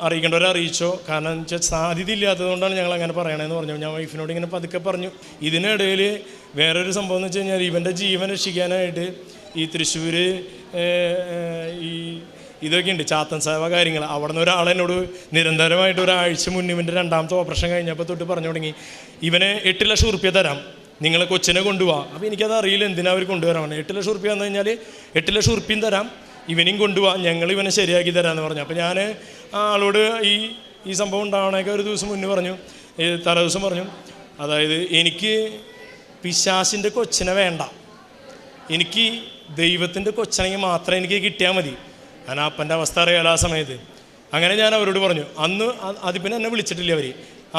Speaker 1: അറിയിക്കേണ്ടവരെ അറിയിച്ചോ, കാരണം വെച്ചാൽ സാധ്യത ഇല്ലാത്തതുകൊണ്ടാണ് ഞങ്ങൾ അങ്ങനെ പറയണമെന്ന് പറഞ്ഞു. ഞാൻ വൈഫിനോട് ഇങ്ങനെ പതുക്കെ പറഞ്ഞു. ഇതിനിടയിൽ വേറൊരു സംഭവം എന്ന് വെച്ച് കഴിഞ്ഞാൽ ഇവൻ്റെ ജീവൻ രക്ഷിക്കാനായിട്ട് ഈ തൃശ്ശൂർ ഇതൊക്കെ ഉണ്ട്, ചാത്തൻ സേവ കാര്യങ്ങൾ. അവിടെ നിന്ന് ഒരാളെന്നോട് നിരന്തരമായിട്ട് ഒരാഴ്ച മുന്നേ ഇവൻ്റെ 2ാമത്തെ ഓപ്പറേഷൻ കഴിഞ്ഞപ്പോൾ തൊട്ട് പറഞ്ഞു തുടങ്ങി ഇവനെ 8 ലക്ഷം ഉറുപ്പ്യ തരാം, നിങ്ങൾ കൊച്ചിനെ കൊണ്ടുപോകാം. അപ്പോൾ എനിക്കത് അറിയില്ല എന്തിനാ അവർ കൊണ്ടുവരാൻ. 8 ലക്ഷം ഉറുപ്പ്യ വന്നു കഴിഞ്ഞാൽ 8 ലക്ഷം ഉറുപ്പ്യം തരാം, ഇവനെയും കൊണ്ടുപോകാം, ഞങ്ങൾ ഇവനെ ശരിയാക്കി തരാമെന്ന് പറഞ്ഞു. അപ്പോൾ ഞാൻ ആ ആളോട് ഈ സംഭവം ഉണ്ടാവണേക്കെ ഒരു ദിവസം മുന്നേ പറഞ്ഞു, തലേദിവസം പറഞ്ഞു, അതായത് എനിക്ക് പിശാചിൻ്റെ കൊച്ചിനെ വേണ്ട, എനിക്ക് ദൈവത്തിൻ്റെ കൊച്ചനെങ്കിൽ മാത്രം എനിക്ക് കിട്ടിയാൽ മതി. ഞാൻ അപ്പൻ്റെ അവസ്ഥ അറിയാലോ ആ സമയത്ത്. അങ്ങനെ ഞാൻ അവരോട് പറഞ്ഞു. അന്ന് അത് പിന്നെ എന്നെ വിളിച്ചിട്ടില്ല അവർ.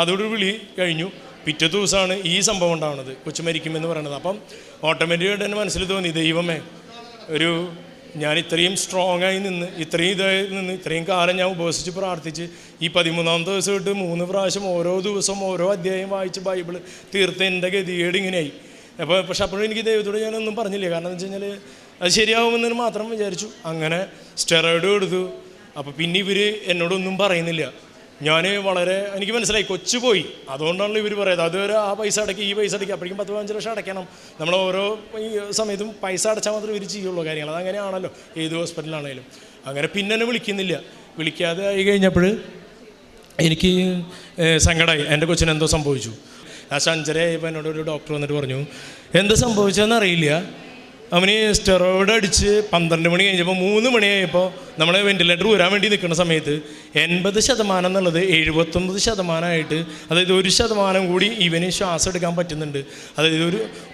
Speaker 1: അതോട് വിളി കഴിഞ്ഞു. പിറ്റേ ദിവസമാണ് ഈ സംഭവം ഉണ്ടാവുന്നത്, കൊച്ചു മരിക്കുമെന്ന് പറയണത്. അപ്പം ഓട്ടോമാറ്റിക്കായിട്ട് എൻ്റെ മനസ്സിൽ തോന്നി ദൈവമേ, ഒരു ഞാൻ ഇത്രയും സ്ട്രോങ് ആയി നിന്ന് ഇത്രയും ഇതായി നിന്ന് ഇത്രയും കാലം ഞാൻ ഉപവസിച്ച് പ്രാർത്ഥിച്ച് ഈ 13-ാമത്തെ ദിവസം തൊട്ട് 3 പ്രാവശ്യം ഓരോ ദിവസവും ഓരോ അധ്യായം വായിച്ച് ബൈബിൾ തീർത്ത് എൻ്റെ ഗതികേട് ഇങ്ങനെയായി. പക്ഷെ അപ്പോഴും എനിക്ക് ദൈവത്തോട് ഞാനൊന്നും പറഞ്ഞില്ല. കാരണം എന്ന് വെച്ച് കഴിഞ്ഞാൽ അത് ശരിയാവുമെന്ന് മാത്രം വിചാരിച്ചു. അങ്ങനെ സ്റ്റെറോയിഡ് കൊടുത്തു. അപ്പോൾ പിന്നെ ഇവർ എന്നോടൊന്നും പറയുന്നില്ല. ഞാൻ എനിക്ക് മനസ്സിലായി കൊച്ചു പോയി. അതുകൊണ്ടാണല്ലോ ഇവർ പറയുന്നത് അതുവരെ ആ പൈസ അടയ്ക്കുക ഈ പൈസ അടയ്ക്കുക. അപ്പോഴേക്കും 10-15 ലക്ഷം അടയ്ക്കണം. നമ്മൾ ഓരോ ഈ സമയത്തും പൈസ അടച്ചാൽ മാത്രമേ ഇവർ ചെയ്യുള്ളൂ കാര്യങ്ങൾ. അതങ്ങനെയാണല്ലോ ഏത് ഹോസ്പിറ്റലാണെങ്കിലും. അങ്ങനെ പിന്നെ എന്നെ വിളിക്കുന്നില്ല. വിളിക്കാതെ ആയി കഴിഞ്ഞപ്പോൾ എനിക്ക് സങ്കടമായി. എൻ്റെ കൊച്ചിന് എന്തോ സംഭവിച്ചു. ലാസ്റ്റ് 5:30 ആയപ്പോൾ എന്നോട് ഒരു ഡോക്ടർ വന്നിട്ട് പറഞ്ഞു എന്ത് സംഭവിച്ചതെന്നറിയില്ല, അവന് സ്റ്റെറോയിഡ് അടിച്ച് 12 മണി കഴിഞ്ഞപ്പോൾ 3 മണിയായപ്പോൾ നമ്മൾ വെൻറ്റിലേറ്റർ ഊരാൻ വേണ്ടി നിൽക്കുന്ന സമയത്ത് 80% എന്നുള്ളത് 79%, അതായത് 1% കൂടി ഇവന് ശ്വാസം എടുക്കാൻ പറ്റുന്നുണ്ട്. അതായത്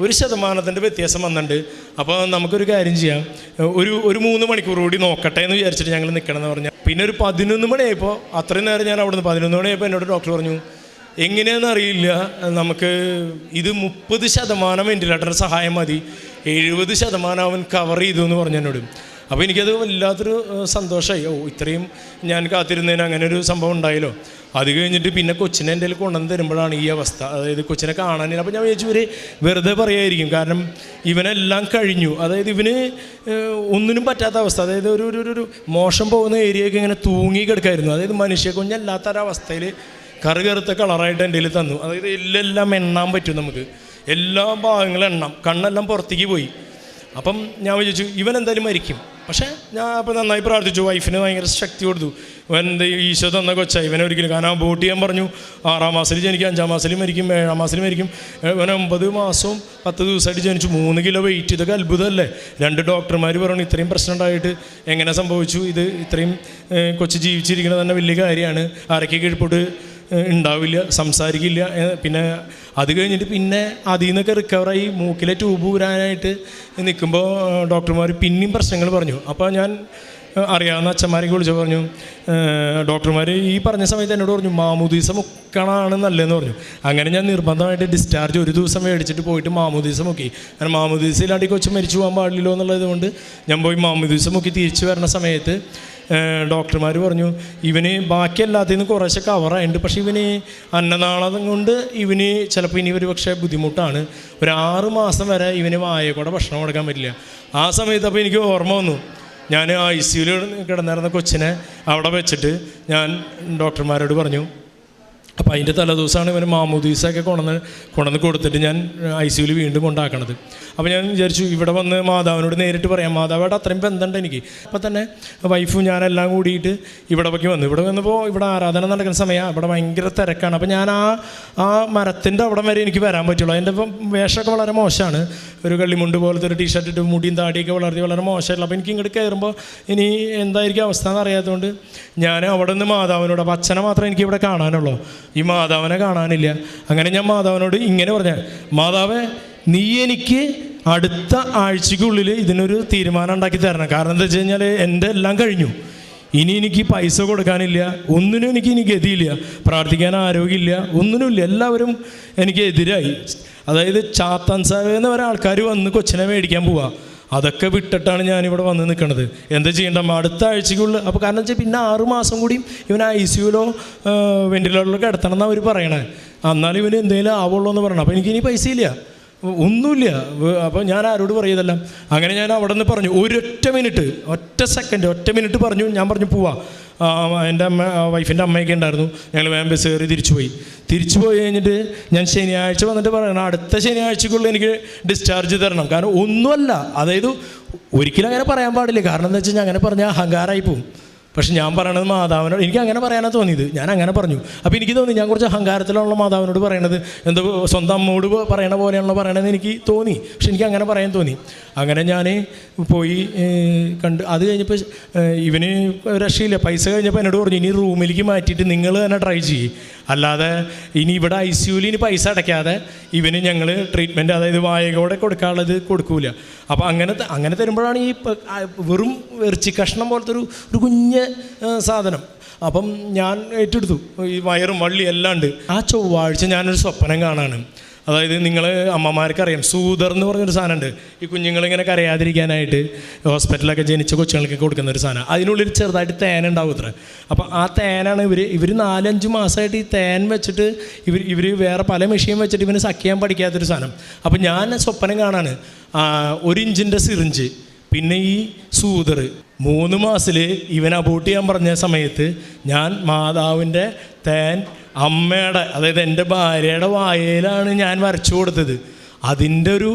Speaker 1: ഒരു ശതമാനത്തിൻ്റെ വ്യത്യാസം വന്നിട്ടുണ്ട്. അപ്പോൾ നമുക്കൊരു കാര്യം ചെയ്യാം, ഒരു 3 മണിക്കൂർ കൂടി നോക്കട്ടെ എന്ന് വിചാരിച്ചിട്ട് ഞങ്ങൾ നിൽക്കണമെന്ന് പറഞ്ഞാൽ. പിന്നെ ഒരു 11 മണിയായപ്പോൾ അത്രയും നേരം ഞാൻ അവിടെ നിന്ന് 11 മണിയായപ്പോൾ എന്നോട് ഡോക്ടർ പറഞ്ഞു എങ്ങനെയാണെന്ന് അറിയില്ല, നമുക്ക് ഇത് 30% വെൻറ്റിലേറ്ററിൻ്റെ സഹായം മതി, 70% അവൻ കവർ ചെയ്തു എന്ന് പറഞ്ഞു എന്നോട്. അപ്പോൾ എനിക്കത് വല്ലാത്തൊരു സന്തോഷമായി. ഇത്രയും ഞാൻ കാത്തിരുന്നതിന് അങ്ങനെ ഒരു സംഭവം ഉണ്ടായല്ലോ. അത് കഴിഞ്ഞിട്ട് പിന്നെ കൊച്ചിനെ എൻ്റെ കയ്യിൽ കൊണ്ടുവന്ന് തരുമ്പോഴാണ് ഈ അവസ്ഥ. അതായത് കൊച്ചിനെ കാണാനില്ല. അപ്പോൾ ഞാൻ വിചാരിച്ചു ഇവർ വെറുതെ പറയുമായിരിക്കും. കാരണം ഇവനെല്ലാം കഴിഞ്ഞു. അതായത് ഇവന് ഒന്നിനും പറ്റാത്ത അവസ്ഥ. അതായത് ഒരു മോശം പോകുന്ന ഏരിയയൊക്കെ ഇങ്ങനെ തൂങ്ങി കിടക്കായിരുന്നു. അതായത് മനുഷ്യ കുഞ്ഞല്ലാത്തൊരവസ്ഥയിൽ കറുകറുത്ത കളറായിട്ട് എൻ്റെ കയ്യിൽ തന്നു. അതായത് എല്ലാം എണ്ണാൻ പറ്റും നമുക്ക്, എല്ലാ ഭാഗങ്ങളും എണ്ണാം. കണ്ണെല്ലാം പുറത്തേക്ക് പോയി. അപ്പം ഞാൻ വിചാരിച്ചു ഇവൻ എന്തായാലും മരിക്കും. പക്ഷേ ഞാൻ അപ്പോൾ നന്നായി പ്രാർത്ഥിച്ചു. വൈഫിന് ഭയങ്കര ശക്തി കൊടുത്തു. എന്താ ഈശോ തന്ന കൊച്ചായി ഇവനെ ഒരിക്കലും. കാരണം വോട്ട് ചെയ്യാൻ പറഞ്ഞു 6-ാം മാസത്തിൽ ജനിക്കും, 5-ാം മാസത്തിൽ മരിക്കും, 7-ാം മാസത്തിൽ മരിക്കും. ഇവൻ 9 മാസവും 10 ദിവസമായിട്ട് ജനിച്ചു. 3 കിലോ വെയിറ്റ്. ഇതൊക്കെ അത്ഭുതമല്ലേ? 2 ഡോക്ടർമാർ പറഞ്ഞു ഇത്രയും പ്രശ്നം ഉണ്ടായിട്ട് എങ്ങനെ സംഭവിച്ചു, ഇത് ഇത്രയും കൊച്ച് ജീവിച്ചിരിക്കുന്നത് തന്നെ വലിയ കാര്യമാണ്, ആരൊക്കെ കീഴ്പോട്ട് ഉണ്ടാവില്ല, സംസാരിക്കില്ല. പിന്നെ അത് കഴിഞ്ഞിട്ട് പിന്നെ അതിൽ നിന്നൊക്കെ റിക്കവറായി മൂക്കിലെ ട്യൂബ് ഊരാനായിട്ട് നിൽക്കുമ്പോൾ ഡോക്ടർമാർ പിന്നെയും പ്രശ്നങ്ങൾ പറഞ്ഞു. അപ്പോൾ ഞാൻ അറിയാവുന്ന അച്ഛന്മാരെയൊക്കെ വിളിച്ച് പറഞ്ഞു, ഡോക്ടർമാർ ഈ പറഞ്ഞ സമയത്ത് എന്നോട് പറഞ്ഞു മാമോദീസ മുക്കണമാണ് നല്ലതെന്ന് പറഞ്ഞു. അങ്ങനെ ഞാൻ നിർബന്ധമായിട്ട് ഡിസ്ചാർജ് ഒരു ദിവസം മേടിച്ചിട്ട് പോയിട്ട് മാമോദീസ മുക്കി. കാരണം മാമോദീസ ഇല്ലാണ്ട് കൊച്ചു മരിച്ചു പോകാൻ പാടില്ലല്ലോ എന്നുള്ളത് കൊണ്ട് ഞാൻ പോയി മാമോദീസ മുക്കി തിരിച്ചു വരുന്ന സമയത്ത് ഡോക്ടർമാർ പറഞ്ഞു ഇവന് ബാക്കി എല്ലാത്തിൽ നിന്ന് കുറേശ്ശെ കവറായിട്ടുണ്ട്, പക്ഷേ ഇവന് അന്നനാളം കൊണ്ട് ഇവന് ചിലപ്പോൾ ഇനി ഒരു പക്ഷേ ബുദ്ധിമുട്ടാണ്. ഒരു 6 മാസം വരെ ഇവന് വായ കൂടെ ഭക്ഷണം കൊടുക്കാൻ പറ്റില്ല. ആ സമയത്ത് അപ്പോൾ എനിക്ക് ഓർമ്മ വന്നു, ഞാൻ ICUയിൽ കിടന്നിരുന്ന കൊച്ചിനെ അവിടെ വെച്ചിട്ട് ഞാൻ ഡോക്ടർമാരോട് പറഞ്ഞു. അപ്പോൾ അതിൻ്റെ തലേദിവസമാണ് ഇവന് മാമോദീസയൊക്കെ കൊണ്ടുവന്ന് കൊടുത്തിട്ട് ഞാൻ ICUയിൽ വീണ്ടും കൊണ്ടാക്കണത്. അപ്പോൾ ഞാൻ വിചാരിച്ചു ഇവിടെ വന്ന് മാതാവിനോട് നേരിട്ട് പറയാം. മാതാവായിട്ട് അത്രയും ബന്ധമുണ്ട് എനിക്ക്. അപ്പോൾ തന്നെ വൈഫും ഞാനെല്ലാം കൂടിയിട്ട് ഇവിടെ വന്നപ്പോൾ ഇവിടെ ആരാധന നടക്കുന്ന സമയമാണ്. ഇവിടെ ഭയങ്കര തിരക്കാണ്. അപ്പോൾ ഞാൻ ആ മരത്തിൻ്റെ അവിടം വരെ എനിക്ക് വരാൻ പറ്റുള്ളൂ. അതിൻ്റെ വേഷമൊക്കെ വളരെ മോശമാണ്. ഒരു കള്ളിമുണ്ട് പോലത്തെ ഒരു ടീഷർട്ട് ഇട്ട് മുടിയും താടിയൊക്കെ വളരെ മോശമായിട്ടുള്ള. അപ്പോൾ എനിക്ക് ഇങ്ങോട്ട് കയറുമ്പോൾ ഇനി എന്തായിരിക്കും അവസ്ഥ എന്നറിയാത്തതുകൊണ്ട് ഞാൻ അവിടെ നിന്ന് മാതാവിനോട്, അപ്പോൾ അച്ഛനെ മാത്രമേ എനിക്ക് ഇവിടെ കാണാനുള്ളൂ, ഈ മാതാവിനെ കാണാനില്ല. അങ്ങനെ ഞാൻ മാതാവിനോട് ഇങ്ങനെ പറഞ്ഞ, മാതാവേ നീ എനിക്ക് അടുത്ത ആഴ്ചയ്ക്കുള്ളിൽ ഇതിനൊരു തീരുമാനം ഉണ്ടാക്കി തരണം. കാരണം എന്താ വെച്ച് കഴിഞ്ഞാൽ എൻ്റെ എല്ലാം കഴിഞ്ഞു, ഇനി എനിക്ക് പൈസ കൊടുക്കാനില്ല, ഒന്നിനും എനിക്ക് ഇനി ഗതിയില്ല, പ്രാർത്ഥിക്കാൻ ആരോഗ്യമില്ല, ഒന്നിനുമില്ല, എല്ലാവരും എനിക്ക് എതിരായി. അതായത് ചാത്താൻ സാഹേന്ന് വരെ ആൾക്കാർ വന്ന് കൊച്ചിനെ മേടിക്കാൻ പോവാ. അതൊക്കെ വിട്ടിട്ടാണ് ഞാനിവിടെ വന്ന് നിൽക്കുന്നത്. എന്താ ചെയ്യേണ്ട അടുത്ത ആഴ്ചയ്ക്കുള്ളിൽ. അപ്പോൾ കാരണം വെച്ചാൽ പിന്നെ 6 മാസം കൂടിയും ഇവൻ ICUയിലോ വെൻറ്റിലേറ്ററിലോ കിടത്തണം എന്നാണ് അവർ പറയണേ. എന്നാലും ഇവന് എന്തെങ്കിലും ആവുള്ളൂ എന്ന് പറയണം. അപ്പോൾ എനിക്കിനി പൈസ ഇല്ല, ഒന്നുമില്ല. അപ്പോൾ ഞാൻ ആരോട് പറയുന്നതെല്ലാം. അങ്ങനെ ഞാൻ അവിടെ നിന്ന് പറഞ്ഞു, ഒറ്റ മിനിറ്റ് പറഞ്ഞു. ഞാൻ പറഞ്ഞു പോവാ. എൻ്റെ വൈഫിൻ്റെ അമ്മയൊക്കെ ഉണ്ടായിരുന്നു. ഞങ്ങൾ വേഗം ബസ് കയറി തിരിച്ചു പോയി കഴിഞ്ഞിട്ട് ഞാൻ ശനിയാഴ്ച വന്നിട്ട് പറയണം അടുത്ത ശനിയാഴ്ചക്കുള്ളിൽ എനിക്ക് ഡിസ്ചാർജ് തരണം. കാരണം ഒന്നുമല്ല, അതായത് ഒരിക്കലും അങ്ങനെ പറയാൻ പാടില്ല. കാരണം എന്താ വെച്ചാൽ അങ്ങനെ പറഞ്ഞാൽ അഹങ്കാരമായി പോവും. പക്ഷെ ഞാൻ പറയണത് മാതാവിനോട്, എനിക്ക് അങ്ങനെ പറയാനാണ് തോന്നിയത്. ഞാൻ അങ്ങനെ പറഞ്ഞു. അപ്പോൾ എനിക്ക് തോന്നി ഞാൻ കുറച്ച് അഹങ്കാരത്തിലുള്ള മാതാവിനോട് പറയണത്, എന്തോ സ്വന്തം അമ്മോട് പറയണ പോലെയാണല്ലോ പറയണതെന്ന് എനിക്ക് തോന്നി. പക്ഷെ എനിക്ക് അങ്ങനെ പറയാൻ തോന്നി. അങ്ങനെ ഞാൻ പോയി കണ്ട്. അത് കഴിഞ്ഞപ്പോൾ ഇവന് രക്ഷയില്ല. പൈസ കഴിഞ്ഞപ്പോൾ എന്നോട് പറഞ്ഞു ഇനി റൂമിലേക്ക് മാറ്റിയിട്ട് നിങ്ങൾ തന്നെ ട്രൈ ചെയ്യും, അല്ലാതെ ഇനി ഇവിടെ ICUയിൽ ഇനി പൈസ അടയ്ക്കാതെ ഇവന് ഞങ്ങൾ ട്രീറ്റ്മെൻറ്റ്, അതായത് വായകോടെ കൊടുക്കാനുള്ളത് കൊടുക്കൂല. അപ്പോൾ അങ്ങനെ തരുമ്പോഴാണ് ഈ വെറും ഇറച്ചി കഷ്ണം പോലത്തെ ഒരു കുഞ്ഞ് സാധനം. അപ്പം ഞാൻ ഏറ്റെടുത്തു. ഈ വയറും വള്ളി എല്ലാം ഉണ്ട്. ആ ചൊവ്വാഴ്ച ഞാനൊരു സ്വപ്നം കാണാണ്. അതായത് നിങ്ങൾ അമ്മമാർക്കറിയാം, സൂതർ എന്ന് പറഞ്ഞൊരു സാധനമുണ്ട്. ഈ കുഞ്ഞുങ്ങളിങ്ങനെ കരയാതിരിക്കാനായിട്ട് ഹോസ്പിറ്റലൊക്കെ ജനിച്ച കൊച്ചുങ്ങൾക്ക് കൊടുക്കുന്ന ഒരു സാധനം. അതിനുള്ളിൽ ചെറുതായിട്ട് തേനുണ്ടാവും ഇത്ര. അപ്പോൾ ആ തേനാണ് ഇവർ 4-5 മാസമായിട്ട് ഈ തേൻ വെച്ചിട്ട് ഇവർ വേറെ പല മെഷീൻ വെച്ചിട്ട് ഇവന് സഖ്യാൻ പഠിക്കാത്തൊരു സാധനം. അപ്പോൾ ഞാൻ സ്വപ്നം കാണാണ് 1 ഇഞ്ചിൻ്റെ സിറിഞ്ച്, പിന്നെ ഈ സൂതർ. 3 മാസത്തിൽ ഇവൻ അബോട്ട് ചെയ്യാൻ പറഞ്ഞ സമയത്ത് ഞാൻ മാതാവിൻ്റെ തേൻ അമ്മയുടെ, അതായത് എൻ്റെ ഭാര്യയുടെ വായയിലാണ് ഞാൻ വരച്ചു കൊടുത്തത്. അതിൻ്റെ ഒരു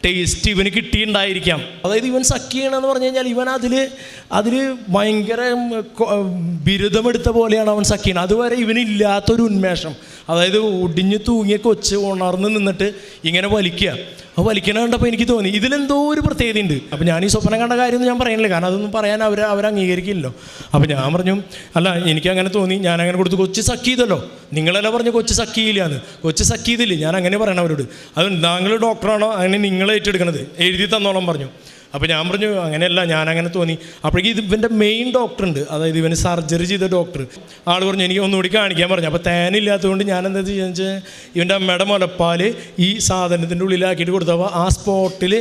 Speaker 1: ടേസ്റ്റ് ഇവന് കിട്ടിയിട്ടുണ്ടായിരിക്കാം. അതായത് ഇവൻ സഖ്യണമെന്ന് പറഞ്ഞു കഴിഞ്ഞാൽ ഇവൻ അതിൽ ഭയങ്കര ബിരുദമെടുത്ത പോലെയാണ് അവൻ സഖ്യണം. അതുവരെ ഇവനില്ലാത്തൊരു ഉന്മേഷം, അതായത് ഒടിഞ്ഞു തൂങ്ങിയ കൊച്ച് ഉണർന്ന് നിന്നിട്ട് ഇങ്ങനെ വലിക്കുക. അപ്പോൾ വലിക്കണ കണ്ടപ്പോൾ എനിക്ക് തോന്നി ഇതിലെന്തോ ഒരു പ്രത്യേകതയുണ്ട്. അപ്പോൾ ഞാൻ ഈ സ്വപ്നം കണ്ട കാര്യമൊന്നും ഞാൻ പറയുന്നില്ല, കാരണം അതൊന്നും പറയാൻ അവർ അംഗീകരിക്കില്ലല്ലോ. അപ്പോൾ ഞാൻ പറഞ്ഞു, അല്ല എനിക്കങ്ങനെ തോന്നി, ഞാനങ്ങനെ കൊടുത്ത് കൊച്ച് സഖ്യതല്ലോ. നിങ്ങളെല്ലാം പറഞ്ഞു കൊച്ച് സഖ്യയില്ലാന്ന്. കൊച്ച് സഖ്യതില്ലേ, ഞാൻ അങ്ങനെ പറയണം അവരോട്. അത് താങ്കൾ ഡോക്ടറാണോ അങ്ങനെ നിങ്ങൾ ഏറ്റെടുക്കണത്, എഴുതി തന്നോളം പറഞ്ഞു. അപ്പോൾ ഞാൻ പറഞ്ഞു അങ്ങനെയല്ല, ഞാനങ്ങനെ തോന്നി. അപ്പോഴേക്കും ഇവൻ്റെ മെയിൻ ഡോക്ടറുണ്ട്, അതായത് ഇവന് സർജറി ചെയ്ത ഡോക്ടർ. ആൾ പറഞ്ഞു എനിക്ക് ഒന്നുകൂടി കാണിക്കാൻ പറഞ്ഞു. അപ്പോൾ തേനില്ലാത്തതുകൊണ്ട് ഞാൻ എന്താ ചെയ്യുക വെച്ചാൽ ഇവൻ്റെ അമ്മയുടെ മുലപ്പാൽ ഈ സാധനത്തിൻ്റെ ഉള്ളിലാക്കിയിട്ട് കൊടുത്തപ്പോൾ ആ സ്പോട്ടിൽ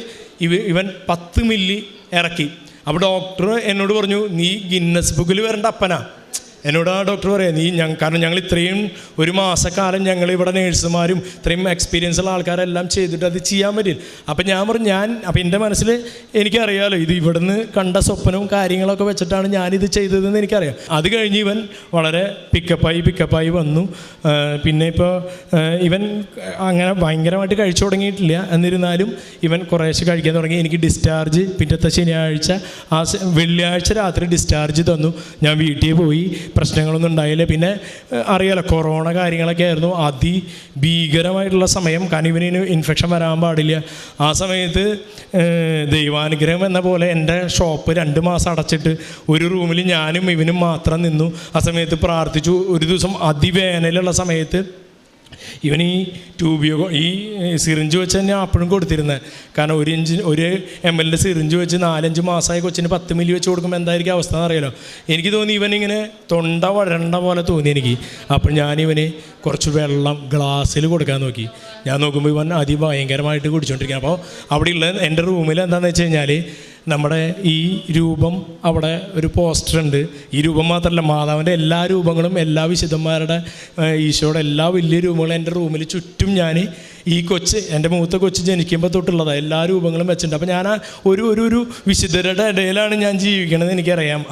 Speaker 1: ഇവൻ 10 മില്ലി ഇറക്കി. അപ്പോൾ ഡോക്ടർ എന്നോട് പറഞ്ഞു, നീ ഗിന്നസ് ബുക്കിൽ വരേണ്ട അപ്പനാ. എന്നോട് ആ ഡോക്ടർ പറയാം, കാരണം ഞങ്ങൾ ഇത്രയും 1 മാസക്കാലം ഞങ്ങൾ ഇവിടെ നേഴ്സുമാരും ഇത്രയും എക്സ്പീരിയൻസ് ഉള്ള ആൾക്കാരെല്ലാം ചെയ്തിട്ട് അത് ചെയ്യാൻ പറ്റില്ല. അപ്പം ഞാൻ പറഞ്ഞു അപ്പം എൻ്റെ മനസ്സിൽ എനിക്കറിയാമല്ലോ ഇത് ഇവിടുന്ന് കണ്ട സ്വപ്നവും കാര്യങ്ങളൊക്കെ വെച്ചിട്ടാണ് ഞാനിത് ചെയ്തതെന്ന് എനിക്കറിയാം. അത് കഴിഞ്ഞ് ഇവൻ വളരെ പിക്കപ്പായി വന്നു. പിന്നെ ഇപ്പോൾ ഇവൻ അങ്ങനെ ഭയങ്കരമായിട്ട് കഴിച്ചു തുടങ്ങിയിട്ടില്ല, എന്നിരുന്നാലും ഇവൻ കുറേശ്ശെ കഴിക്കാൻ തുടങ്ങി. എനിക്ക് ഡിസ്ചാർജ് പിറ്റത്തെ ശനിയാഴ്ച വെള്ളിയാഴ്ച രാത്രി ഡിസ്ചാർജ് തന്നു. ഞാൻ വീട്ടിൽ പോയി, പ്രശ്നങ്ങളൊന്നും ഉണ്ടായില്ല. പിന്നെ അറിയാലോ കൊറോണ കാര്യങ്ങളൊക്കെ ആയിരുന്നു, അതിഭീകരമായിട്ടുള്ള സമയം. കാരണം ഇവന് ഇൻഫെക്ഷൻ വരാൻ പാടില്ല. ആ സമയത്ത് ദൈവാനുഗ്രഹം എന്ന പോലെ എൻ്റെ ഷോപ്പ് 2 മാസം അടച്ചിട്ട് ഒരു റൂമിൽ ഞാനും ഇവനും മാത്രം നിന്നു. ആ സമയത്ത് പ്രാർത്ഥിച്ചു. ഒരു ദിവസം അതിവേനലുള്ള സമയത്ത് ഇവൻ ഈ ഈ സിറിഞ്ച് വെച്ച് തന്നെ അപ്പോഴും കൊടുത്തിരുന്നത്. കാരണം 1 ml സിറിഞ്ച് വെച്ച് 4-5 മാസമായ കൊച്ചിന് 10 മില്ലി വെച്ച് കൊടുക്കുമ്പോൾ എന്തായിരിക്കും അവസ്ഥ എന്നറിയാലോ. എനിക്ക് തോന്നി ഇവനിങ്ങനെ തൊണ്ട വഴണ്ട പോലെ തോന്നി എനിക്ക്. അപ്പോൾ ഞാനിവന് കുറച്ച് വെള്ളം ഗ്ലാസ്സിൽ കൊടുക്കാൻ നോക്കി. ഞാൻ നോക്കുമ്പോൾ ഇവൻ അതിഭയങ്കരമായിട്ട് കുടിച്ചുകൊണ്ടിരിക്കുക. അപ്പോൾ അവിടെയുള്ള എൻ്റെ റൂമിൽ എന്താണെന്ന് വെച്ച് കഴിഞ്ഞാൽ നമ്മുടെ ഈ രൂപം, അവിടെ ഒരു പോസ്റ്ററുണ്ട്. ഈ രൂപം മാത്രമല്ല, മാതാവിൻ്റെ എല്ലാ രൂപങ്ങളും, എല്ലാ വിശുദ്ധന്മാരുടെ, ഈശോയുടെ എല്ലാ വലിയ രൂപങ്ങളും എൻ്റെ റൂമിൽ ചുറ്റും ഞാൻ ഈ കൊച്ച്, എൻ്റെ മൂത്ത കൊച്ച് ജനിക്കുമ്പോൾ തൊട്ടുള്ളതാണ്, എല്ലാ രൂപങ്ങളും വെച്ചിട്ടുണ്ട്. അപ്പോൾ ഞാൻ ഒരു വിശുദ്ധരുടെ ഇടയിലാണ് ഞാൻ ജീവിക്കണത് എനിക്കറിയാം.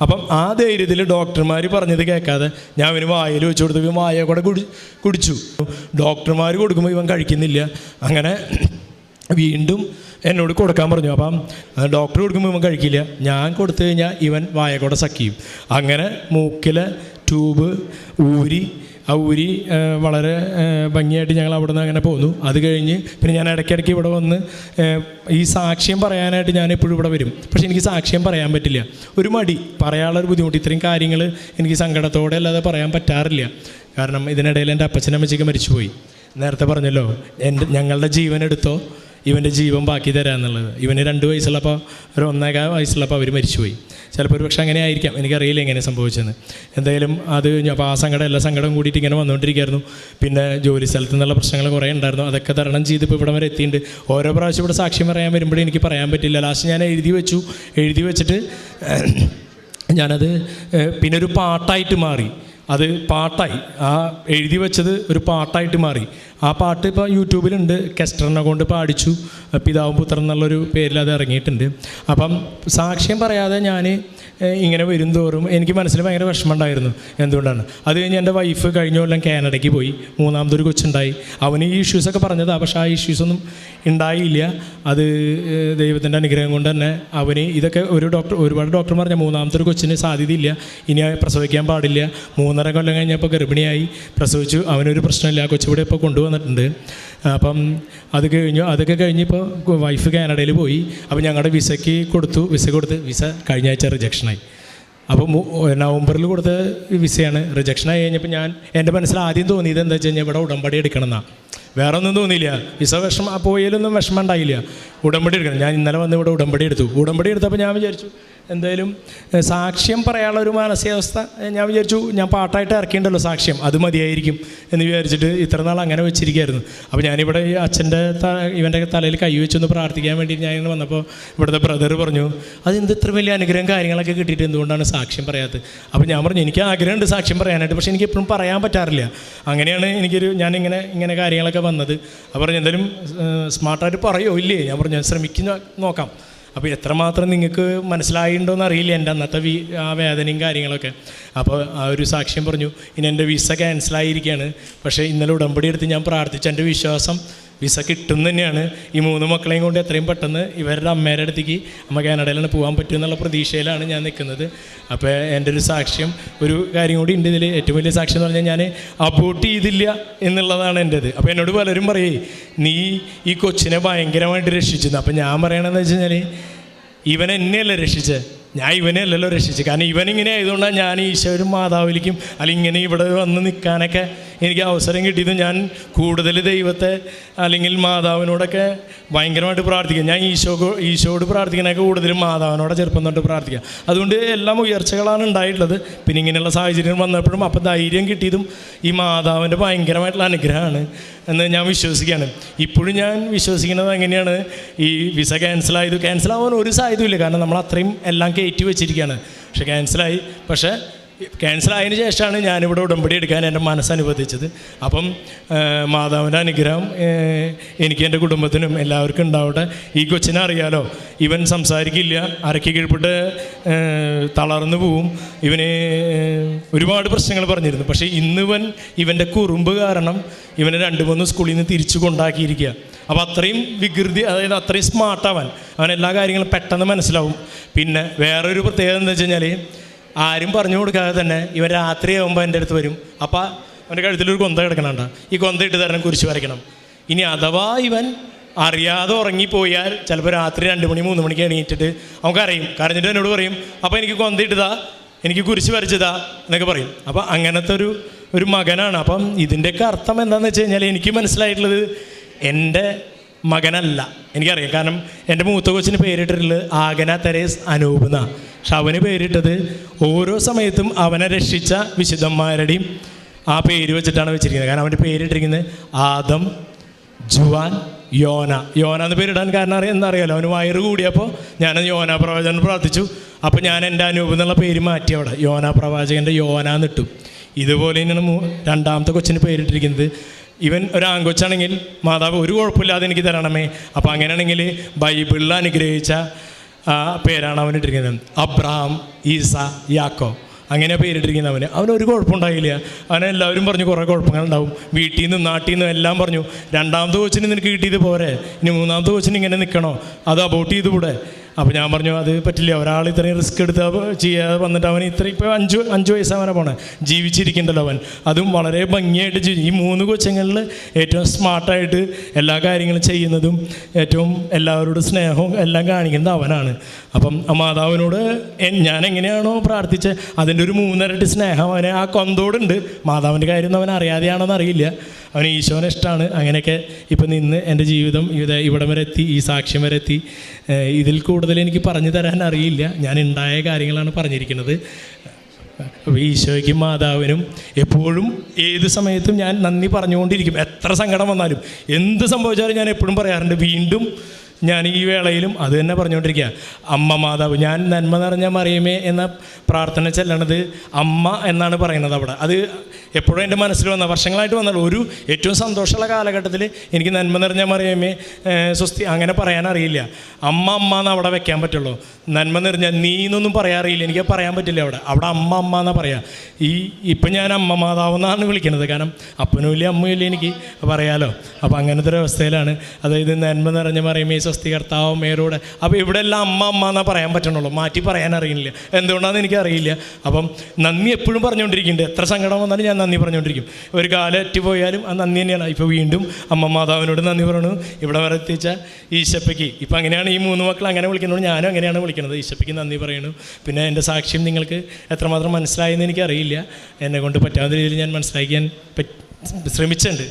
Speaker 1: അപ്പം ആ ധൈര്യത്തിൽ ഡോക്ടർമാർ പറഞ്ഞത് കേൾക്കാതെ ഞാൻ ഇവന് വായിൽ വെച്ച് കൊടുത്തു. ഇവൻ വായ കൂടെ കുടിച്ചു. ഡോക്ടർമാർ കൊടുക്കുമ്പോൾ ഇവൻ കഴിക്കുന്നില്ല. അങ്ങനെ വീണ്ടും എന്നോട് കൊടുക്കാൻ പറഞ്ഞു. അപ്പം ഡോക്ടർ കൊടുക്കുമ്പോൾ ഇവൻ കഴിക്കില്ല. ഞാൻ കൊടുത്തു കഴിഞ്ഞാൽ ഇവൻ വായ കൂടെ സഖ്യം. അങ്ങനെ മൂക്കിലെ ട്യൂബ് ഊരി വളരെ ഭംഗിയായിട്ട് ഞങ്ങൾ അവിടെ നിന്ന് അങ്ങനെ പോന്നു. അത് കഴിഞ്ഞ് പിന്നെ ഞാൻ ഇടയ്ക്കിടയ്ക്ക് ഇവിടെ വന്ന് ഈ സാക്ഷ്യം പറയാനായിട്ട് ഞാൻ എപ്പോഴും ഇവിടെ വരും. പക്ഷേ എനിക്ക് സാക്ഷ്യം പറയാൻ പറ്റില്ല, ഒരു മടി, പറയാനുള്ളൊരു ബുദ്ധിമുട്ട്. ഇത്രയും കാര്യങ്ങൾ എനിക്ക് സങ്കടത്തോടെ അല്ലാതെ പറയാൻ പറ്റാറില്ല. കാരണം ഇതിനിടയിൽ എൻ്റെ അപ്പച്ചനമ്മച്ചിക്ക് മരിച്ചുപോയി. നേരത്തെ പറഞ്ഞല്ലോ, ഞങ്ങളുടെ ജീവൻ എടുത്തോ, ഇവൻ്റെ ജീവൻ ബാക്കി തരാമെന്നുള്ളത്. ഇവന് 2 വയസ്സുള്ളപ്പോൾ, ഒരു 1.25 വയസ്സുള്ളപ്പോൾ അവർ മരിച്ചുപോയി. ചിലപ്പോൾ ഒരു പക്ഷേ അങ്ങനെ ആയിരിക്കാം, എനിക്കറിയില്ല എങ്ങനെ സംഭവിച്ചെന്ന്. എന്തായാലും അത് അപ്പോൾ ആ എല്ലാ സങ്കടം കൂടിയിട്ട് ഇങ്ങനെ വന്നുകൊണ്ടിരിക്കുകയായിരുന്നു. പിന്നെ ജോലി സ്ഥലത്ത് നിന്നുള്ള പ്രശ്നങ്ങൾ കുറേ ഉണ്ടായിരുന്നു. അതൊക്കെ തരണം ചെയ്ത് ഇപ്പോൾ ഇവിടെ വരെ എത്തിയിട്ടുണ്ട്. ഓരോ പ്രാവശ്യം ഇവിടെ സാക്ഷ്യം പറയാൻ വരുമ്പോഴേ എനിക്ക് പറയാൻ പറ്റില്ല. ലാസ്റ്റ് ഞാൻ എഴുതി വെച്ചിട്ട് ഞാനത് പിന്നെ ഒരു പാട്ടായിട്ട് മാറി. അത് പാട്ടായി, ആ എഴുതി വെച്ചത് ഒരു പാട്ടായിട്ട് മാറി. ആ പാട്ട് ഇപ്പോൾ യൂട്യൂബിലുണ്ട്, കെസ്റ്ററിനെ കൊണ്ട് പാടിച്ചു. പിതാവും പുത്രൻ എന്നുള്ളൊരു പേരിൽ അത് ഇറങ്ങിയിട്ടുണ്ട്. അപ്പം സാക്ഷ്യം പറയാതെ ഞാൻ ഇങ്ങനെ വരും തോറും എനിക്ക് മനസ്സിൽ ഭയങ്കര വിഷമമുണ്ടായിരുന്നു. എന്തുകൊണ്ടാണ്? അത് കഴിഞ്ഞ് എൻ്റെ വൈഫ് കഴിഞ്ഞ കൊല്ലം കാനഡയ്ക്ക് പോയി, 3ാമതൊരു കൊച്ചുണ്ടായി. അവന് ഈ ഇഷ്യൂസൊക്കെ പറഞ്ഞതാണ്, പക്ഷേ ആ ഇഷ്യൂസൊന്നും ഉണ്ടായില്ല. അത് ദൈവത്തിൻ്റെ അനുഗ്രഹം കൊണ്ട് തന്നെ അവന് ഇതൊക്കെ ഒരുപാട് ഡോക്ടർ പറഞ്ഞ 3ാമതൊരു കൊച്ചിന് സാധ്യതയില്ല, ഇനി പ്രസവിക്കാൻ പാടില്ല. 3.5 കൊല്ലം കഴിഞ്ഞപ്പോൾ ഗർഭിണിയായി, പ്രസവിച്ചു. അവനൊരു പ്രശ്നമില്ല, ആ കൊച്ചുകൂടെ ഇപ്പോൾ കൊണ്ടുവന്നിട്ടുണ്ട്. അപ്പം അതൊക്കെ കഴിഞ്ഞിപ്പോൾ വൈഫ് കാനഡയിൽ പോയി. അപ്പോൾ ഞങ്ങളുടെ വിസ കൊടുത്ത് വിസ കഴിഞ്ഞ ആഴ്ച റിജക്ഷനായി. അപ്പോൾ നവംബറിൽ കൊടുത്ത വിസയാണ്. റിജക്ഷനായി കഴിഞ്ഞപ്പോൾ എൻ്റെ മനസ്സിൽ ആദ്യം തോന്നിയത് എന്താ വെച്ച് കഴിഞ്ഞാൽ ഇവിടെ ഉടമ്പടി എടുക്കണം എന്നാണ്. വേറെ ഒന്നും തോന്നിയില്ല. വിസ പോയാലൊന്നും വിഷമം ഉണ്ടായില്ല. ഉടമ്പടി എടുക്കണം. ഞാൻ ഇന്നലെ വന്ന് ഇവിടെ ഉടമ്പടി എടുത്തപ്പോൾ ഞാൻ വിചാരിച്ചു എന്തായാലും സാക്ഷ്യം പറയാനുള്ള ഒരു മാനസികാവസ്ഥ ഞാൻ വിചാരിച്ചു, ഞാൻ പാട്ടായിട്ട് ഇറക്കിയിട്ടുണ്ടല്ലോ സാക്ഷ്യം, അത് മതിയായിരിക്കും എന്ന് വിചാരിച്ചിട്ട് ഇത്ര നാൾ അങ്ങനെ വെച്ചിരിക്കുകയായിരുന്നു. അപ്പോൾ ഞാനിവിടെ ഈ അച്ഛൻ്റെ ഇവൻ്റെ തലയിൽ കൈവച്ചൊന്ന് പ്രാർത്ഥിക്കാൻ വേണ്ടി ഞാൻ ഇങ്ങനെ വന്നപ്പോൾ ഇവിടുത്തെ ബ്രദർ പറഞ്ഞു, അതെന്ത് ഇത്ര വലിയ അനുഗ്രഹം കാര്യങ്ങളൊക്കെ കിട്ടിയിട്ട് എന്തുകൊണ്ടാണ് സാക്ഷ്യം പറയാത്തത്? അപ്പോൾ ഞാൻ പറഞ്ഞു, എനിക്ക് ആഗ്രഹമുണ്ട് സാക്ഷ്യം പറയാനായിട്ട്, പക്ഷേ എനിക്ക് എപ്പോഴും പറയാൻ പറ്റാറില്ല. അങ്ങനെയാണ് ഞാനിങ്ങനെ കാര്യങ്ങളൊക്കെ വന്നത്. അപ്പോൾ പറഞ്ഞു എന്തായാലും സ്മാർട്ടായിട്ട് പറയുമോ ഇല്ലേ? ഞാൻ പറഞ്ഞു ഞാൻ ശ്രമിക്കുന്ന നോക്കാം. അപ്പോൾ എത്രമാത്രം നിങ്ങൾക്ക് മനസ്സിലായിട്ടുണ്ടോയെന്ന് അറിയില്ല എൻ്റെ അന്നത്തെ ആ വേദനയും കാര്യങ്ങളൊക്കെ. അപ്പോൾ ആ ഒരു സാക്ഷ്യം പറഞ്ഞു, ഇനി എൻ്റെ വിസ ക്യാൻസലായിരിക്കുകയാണ്, പക്ഷേ ഇന്നലെ ഉടമ്പടി എടുത്ത് ഞാൻ പ്രാർത്ഥിച്ച എൻ്റെ വിശ്വാസം വിസ കിട്ടും തന്നെയാണ്. ഈ 3 മക്കളെയും കൊണ്ട് എത്രയും പെട്ടെന്ന് ഇവരുടെ അമ്മയുടെ അടുത്തേക്ക് അമ്മ കാനഡയിലാണ് പോകാൻ പറ്റും എന്നുള്ള പ്രതീക്ഷയിലാണ് ഞാൻ നിൽക്കുന്നത്. അപ്പോൾ എൻ്റെ ഒരു സാക്ഷ്യം ഒരു കാര്യം കൂടി ഉണ്ട് ഇതിൽ. ഏറ്റവും വലിയ സാക്ഷ്യം എന്ന് പറഞ്ഞാൽ ഞാൻ അബോർട്ട് ചെയ്തില്ല എന്നുള്ളതാണ് എൻ്റേത്. അപ്പോൾ എന്നോട് പലരും പറയേ, നീ ഈ കൊച്ചിനെ ഭയങ്കരമായിട്ട് രക്ഷിച്ചെന്ന്. അപ്പോൾ ഞാൻ പറയണമെന്ന് വെച്ച് കഴിഞ്ഞാൽ ഇവൻ എന്നെയല്ല രക്ഷിച്ചത്, ഞാൻ ഇവനെ അല്ലല്ലോ രക്ഷിച്ചത്. കാരണം ഇവനിങ്ങനെ ആയതുകൊണ്ടാണ് ഞാൻ ഈശോയും മാതാവിലേക്കും അല്ലെങ്കിൽ ഇങ്ങനെ ഇവിടെ വന്ന് നിൽക്കാനൊക്കെ എനിക്ക് അവസരം കിട്ടിയത്. കൂടുതൽ ദൈവത്തെ അല്ലെങ്കിൽ മാതാവിനോടൊക്കെ ഭയങ്കരമായിട്ട് പ്രാർത്ഥിക്കുക. ഞാൻ ഈശോയോട് പ്രാർത്ഥിക്കാനൊക്കെ കൂടുതലും മാതാവിനോടെ ചെറുപ്പം തൊട്ട് പ്രാർത്ഥിക്കുക. അതുകൊണ്ട് എല്ലാം ഉയർച്ചകളാണ് ഉണ്ടായിട്ടുള്ളത്. പിന്നെ ഇങ്ങനെയുള്ള സാഹചര്യം വന്നപ്പോഴും അപ്പോൾ ധൈര്യം കിട്ടിയതും ഈ മാതാവിൻ്റെ ഭയങ്കരമായിട്ടുള്ള അനുഗ്രഹമാണ് എന്ന് ഞാൻ വിശ്വസിക്കുകയാണ്. ഇപ്പോഴും ഞാൻ വിശ്വസിക്കുന്നത് എങ്ങനെയാണ്, ഈ വിസ ക്യാൻസലാവാൻ ഒരു സാധ്യതയില്ല. കാരണം നമ്മൾ അത്രയും എല്ലാം കയറ്റി വെച്ചിരിക്കുകയാണ്. പക്ഷെ ക്യാൻസലായതിനു ശേഷമാണ് ഞാനിവിടെ ഉടമ്പടി എടുക്കാൻ എൻ്റെ മനസ്സനുവദിച്ചത്. അപ്പം മാതാവിൻ്റെ അനുഗ്രഹം എനിക്ക് എൻ്റെ കുടുംബത്തിനും എല്ലാവർക്കും ഉണ്ടാവട്ടെ. ഈ കൊച്ചിനെ അറിയാലോ, ഇവൻ സംസാരിക്കില്ല, അരക്കി കീഴ്പ്പെട്ട് തളർന്നു പോവും. ഇവന് ഒരുപാട് പ്രശ്നങ്ങൾ പറഞ്ഞിരുന്നു. പക്ഷേ ഇവൻ്റെ കുറുമ്പ് കാരണം ഇവനെ 2-3 സ്കൂളിൽ നിന്ന് തിരിച്ചു കൊണ്ടാക്കിയിരിക്കുക. അപ്പോൾ അത്രയും വികൃതി, അതായത് അത്രയും സ്മാർട്ടാവാൻ അവൻ എല്ലാ കാര്യങ്ങളും പെട്ടെന്ന് മനസ്സിലാവും. പിന്നെ വേറൊരു പ്രത്യേകത എന്താ വെച്ച് കഴിഞ്ഞാൽ, ആരും പറഞ്ഞു കൊടുക്കാതെ തന്നെ ഇവൻ രാത്രിയാകുമ്പോൾ എൻ്റെ അടുത്ത് വരും. അപ്പോൾ അവൻ്റെ കഴുത്തിലൊരു കൊന്ത കിടക്കണണ്ട, ഈ കൊന്ത ഇട്ട് തരണം, കുരിശ് വരയ്ക്കണം. ഇനി അഥവാ ഇവൻ അറിയാതെ ഉറങ്ങിപ്പോയാൽ ചിലപ്പോൾ രാത്രി 2 മണി 3 മണിക്ക് എണീറ്റിട്ട് അവൻക്കറിയും, കരഞ്ഞിട്ട് എന്നോട് പറയും, അപ്പോൾ എനിക്ക് കൊന്ത ഇട്ടതാ, എനിക്ക് കുരിശ് വരച്ചതാ എന്നൊക്കെ പറയും. അപ്പോൾ അങ്ങനത്തെ ഒരു മകനാണ്. അപ്പം ഇതിൻ്റെയൊക്കെ അർത്ഥം എന്താണെന്ന് വെച്ച് കഴിഞ്ഞാൽ എനിക്ക് മനസ്സിലായിട്ടുള്ളത് എൻ്റെ മകനല്ല, എനിക്കറിയാം. കാരണം എൻ്റെ മൂത്ത കൊച്ചിന് പേരിട്ടിട്ടുള്ളത് ആഗന തെരേസ് അനൂപ് എന്നാണ്. പക്ഷെ അവന് പേരിട്ടത് ഓരോ സമയത്തും അവനെ രക്ഷിച്ച വിശുദ്ധന്മാരുടെയും ആ പേര് വെച്ചിട്ടാണ് വെച്ചിരിക്കുന്നത്. കാരണം അവൻ്റെ പേരിട്ടിരിക്കുന്നത് ആദം, ജുവാൻ, യോന എന്ന് പേരിടാൻ കാരണം എന്നറിയാലോ, അവന് വയറ് കൂടിയപ്പോൾ ഞാൻ യോന പ്രവാചകൻ പ്രാർത്ഥിച്ചു. അപ്പോൾ ഞാൻ എൻ്റെ അനൂപ് എന്നുള്ള പേര് മാറ്റി അവിടെ യോന പ്രവാചകൻ്റെ യോനാന്നിട്ടു. ഇതുപോലെ തന്നെയാണ് രണ്ടാമത്തെ കൊച്ചിന് പേരിട്ടിരിക്കുന്നത്. ഇവൻ ഒരു ആൺകൊച്ചാണെങ്കിൽ മാതാവ് ഒരു കുഴപ്പമില്ലാതെ എനിക്ക് തരണമേ. അപ്പോൾ അങ്ങനെയാണെങ്കിൽ ബൈബിളിൽ അനുഗ്രഹിച്ച പേരാണ് അവനിട്ടിരിക്കുന്നത്. അബ്രഹാം, ഈസ, യാക്കോ, അങ്ങനെ പേരിട്ടിരിക്കുന്ന അവനൊരു കുഴപ്പമുണ്ടായില്ല. അവനെല്ലാവരും പറഞ്ഞു കുറേ കുഴപ്പങ്ങളുണ്ടാവും, വീട്ടിൽ നിന്നും നാട്ടിൽ നിന്നും എല്ലാം പറഞ്ഞു. 2ാമത്തെ കൊച്ചിന് നിനക്ക് കിട്ടിയത് പോരെ, ഇനി 3ാമത്തെ കൊച്ചിന് ഇങ്ങനെ നിൽക്കണോ, അത് അബോർട്ട് ചെയ്തുകൂടെ? അപ്പോൾ ഞാൻ പറഞ്ഞു അത് പറ്റില്ല, ഒരാൾ ഇത്രയും റിസ്ക് എടുത്ത് ചെയ്യാതെ വന്നിട്ട് അവൻ ഇപ്പോൾ 5 വയസ്സാവനെ പോണേ, ജീവിച്ചിരിക്കണ്ടല്ലോ അവൻ. അതും വളരെ ഭംഗിയായിട്ട് ഈ 3 കൊച്ചുങ്ങളിൽ ഏറ്റവും സ്മാർട്ടായിട്ട് എല്ലാ കാര്യങ്ങളും ചെയ്യുന്നതും ഏറ്റവും എല്ലാവരോടും സ്നേഹവും എല്ലാം കാണിക്കുന്നത് അവനാണ്. അപ്പം ആ മാതാവിനോട് ഞാൻ എങ്ങനെയാണോ പ്രാർത്ഥിച്ചത് അതിൻ്റെ ഒരു 3 ഇരട്ടി സ്നേഹം അവനെ ആ കൊന്തോടുണ്ട്. മാതാവിൻ്റെ കാര്യം അവൻ അറിയാതെയാണെന്ന് അറിയില്ല, അവന് ഈശോനെ ഇഷ്ടമാണ്. അങ്ങനെയൊക്കെ ഇപ്പം നിന്ന് എൻ്റെ ജീവിതം ഇവിടം വരെ എത്തി, ഈ സാക്ഷ്യം വരെ എത്തി. ഇതിൽ കൂടുതൽ എനിക്ക് പറഞ്ഞു തരാൻ അറിയില്ല, ഞാൻ ഉണ്ടായ കാര്യങ്ങളാണ് പറഞ്ഞിരിക്കുന്നത്. ഈശോയ്ക്കും മാതാവിനും എപ്പോഴും ഏത് സമയത്തും ഞാൻ നന്ദി പറഞ്ഞുകൊണ്ടിരിക്കും. എത്ര സങ്കടം വന്നാലും എന്ത് സംഭവിച്ചാലും ഞാൻ എപ്പോഴും പറയാറുണ്ട്. വീണ്ടും ഞാൻ ഈ വേളയിലും അത് തന്നെ പറഞ്ഞുകൊണ്ടിരിക്കുക, അമ്മ മാതാവ്. ഞാൻ നന്മ നിറഞ്ഞ മറിയമേ എന്ന പ്രാർത്ഥന ചെല്ലണത് അമ്മ എന്നാണ് പറയുന്നത് അവിടെ. അത് എപ്പോഴും എൻ്റെ മനസ്സിൽ വന്ന വർഷങ്ങളായിട്ട് വന്നാലും ഒരു ഏറ്റവും സന്തോഷമുള്ള കാലഘട്ടത്തിൽ എനിക്ക് നന്മ നിറഞ്ഞ മറിയമേ സ്വസ്തി അങ്ങനെ പറയാൻ അറിയില്ല. അമ്മ എന്ന് അവിടെ വെക്കാൻ പറ്റുള്ളൂ. നന്മ നിറഞ്ഞ നീ എന്നൊന്നും പറയാറിയില്ല, എനിക്ക് പറയാൻ പറ്റില്ല. അവിടെ അമ്മ എന്നാണ് പറയുക. ഇപ്പം ഞാൻ അമ്മ മാതാവ് എന്നാണ് വിളിക്കുന്നത്, കാരണം അപ്പനും ഇല്ല അമ്മയും ഇല്ല എനിക്ക് പറയാലോ. അപ്പോൾ അങ്ങനത്തെ ഒരു അവസ്ഥയിലാണ്. അതായത് നന്മ നിറഞ്ഞ മറിയമേ സ്വസ്തി കർത്താവ് മേരോടെ. അപ്പോൾ ഇവിടെ എല്ലാം അമ്മ എന്നാ പറയാൻ പറ്റണുള്ളൂ, മാറ്റി പറയാൻ അറിയില്ല. എന്തുകൊണ്ടാണെന്ന് എനിക്കറിയില്ല. അപ്പം നന്ദി എപ്പോഴും പറഞ്ഞുകൊണ്ടിരിക്കുന്നുണ്ട്. എത്ര സങ്കടം വന്നാലും ഞാൻ നന്ദി പറഞ്ഞുകൊണ്ടിരിക്കും. ഒരു കാലറ്റ് പോയാലും ആ നന്ദി തന്നെയാണ്. ഇപ്പോൾ വീണ്ടും അമ്മ മാതാവിനോട് നന്ദി പറഞ്ഞു, ഇവിടെ വരെ എത്തിച്ച ഈശപ്പയ്ക്ക്. ഇപ്പം അങ്ങനെയാണ് ഈ 3 മക്കൾ അങ്ങനെ വിളിക്കുന്നത്, ഞാനും അങ്ങനെയാണ് വിളിക്കുന്നത്. ഈശപ്പയ്ക്ക് നന്ദി പറയുന്നു. പിന്നെ എൻ്റെ സാക്ഷ്യം നിങ്ങൾക്ക് എത്രമാത്രം മനസ്സിലായെന്ന് എനിക്കറിയില്ല. എന്നെ കൊണ്ട് പറ്റാവുന്ന രീതിയിൽ ഞാൻ മനസ്സിലാക്കാൻ ശ്രമിച്ചിട്ടുണ്ട്.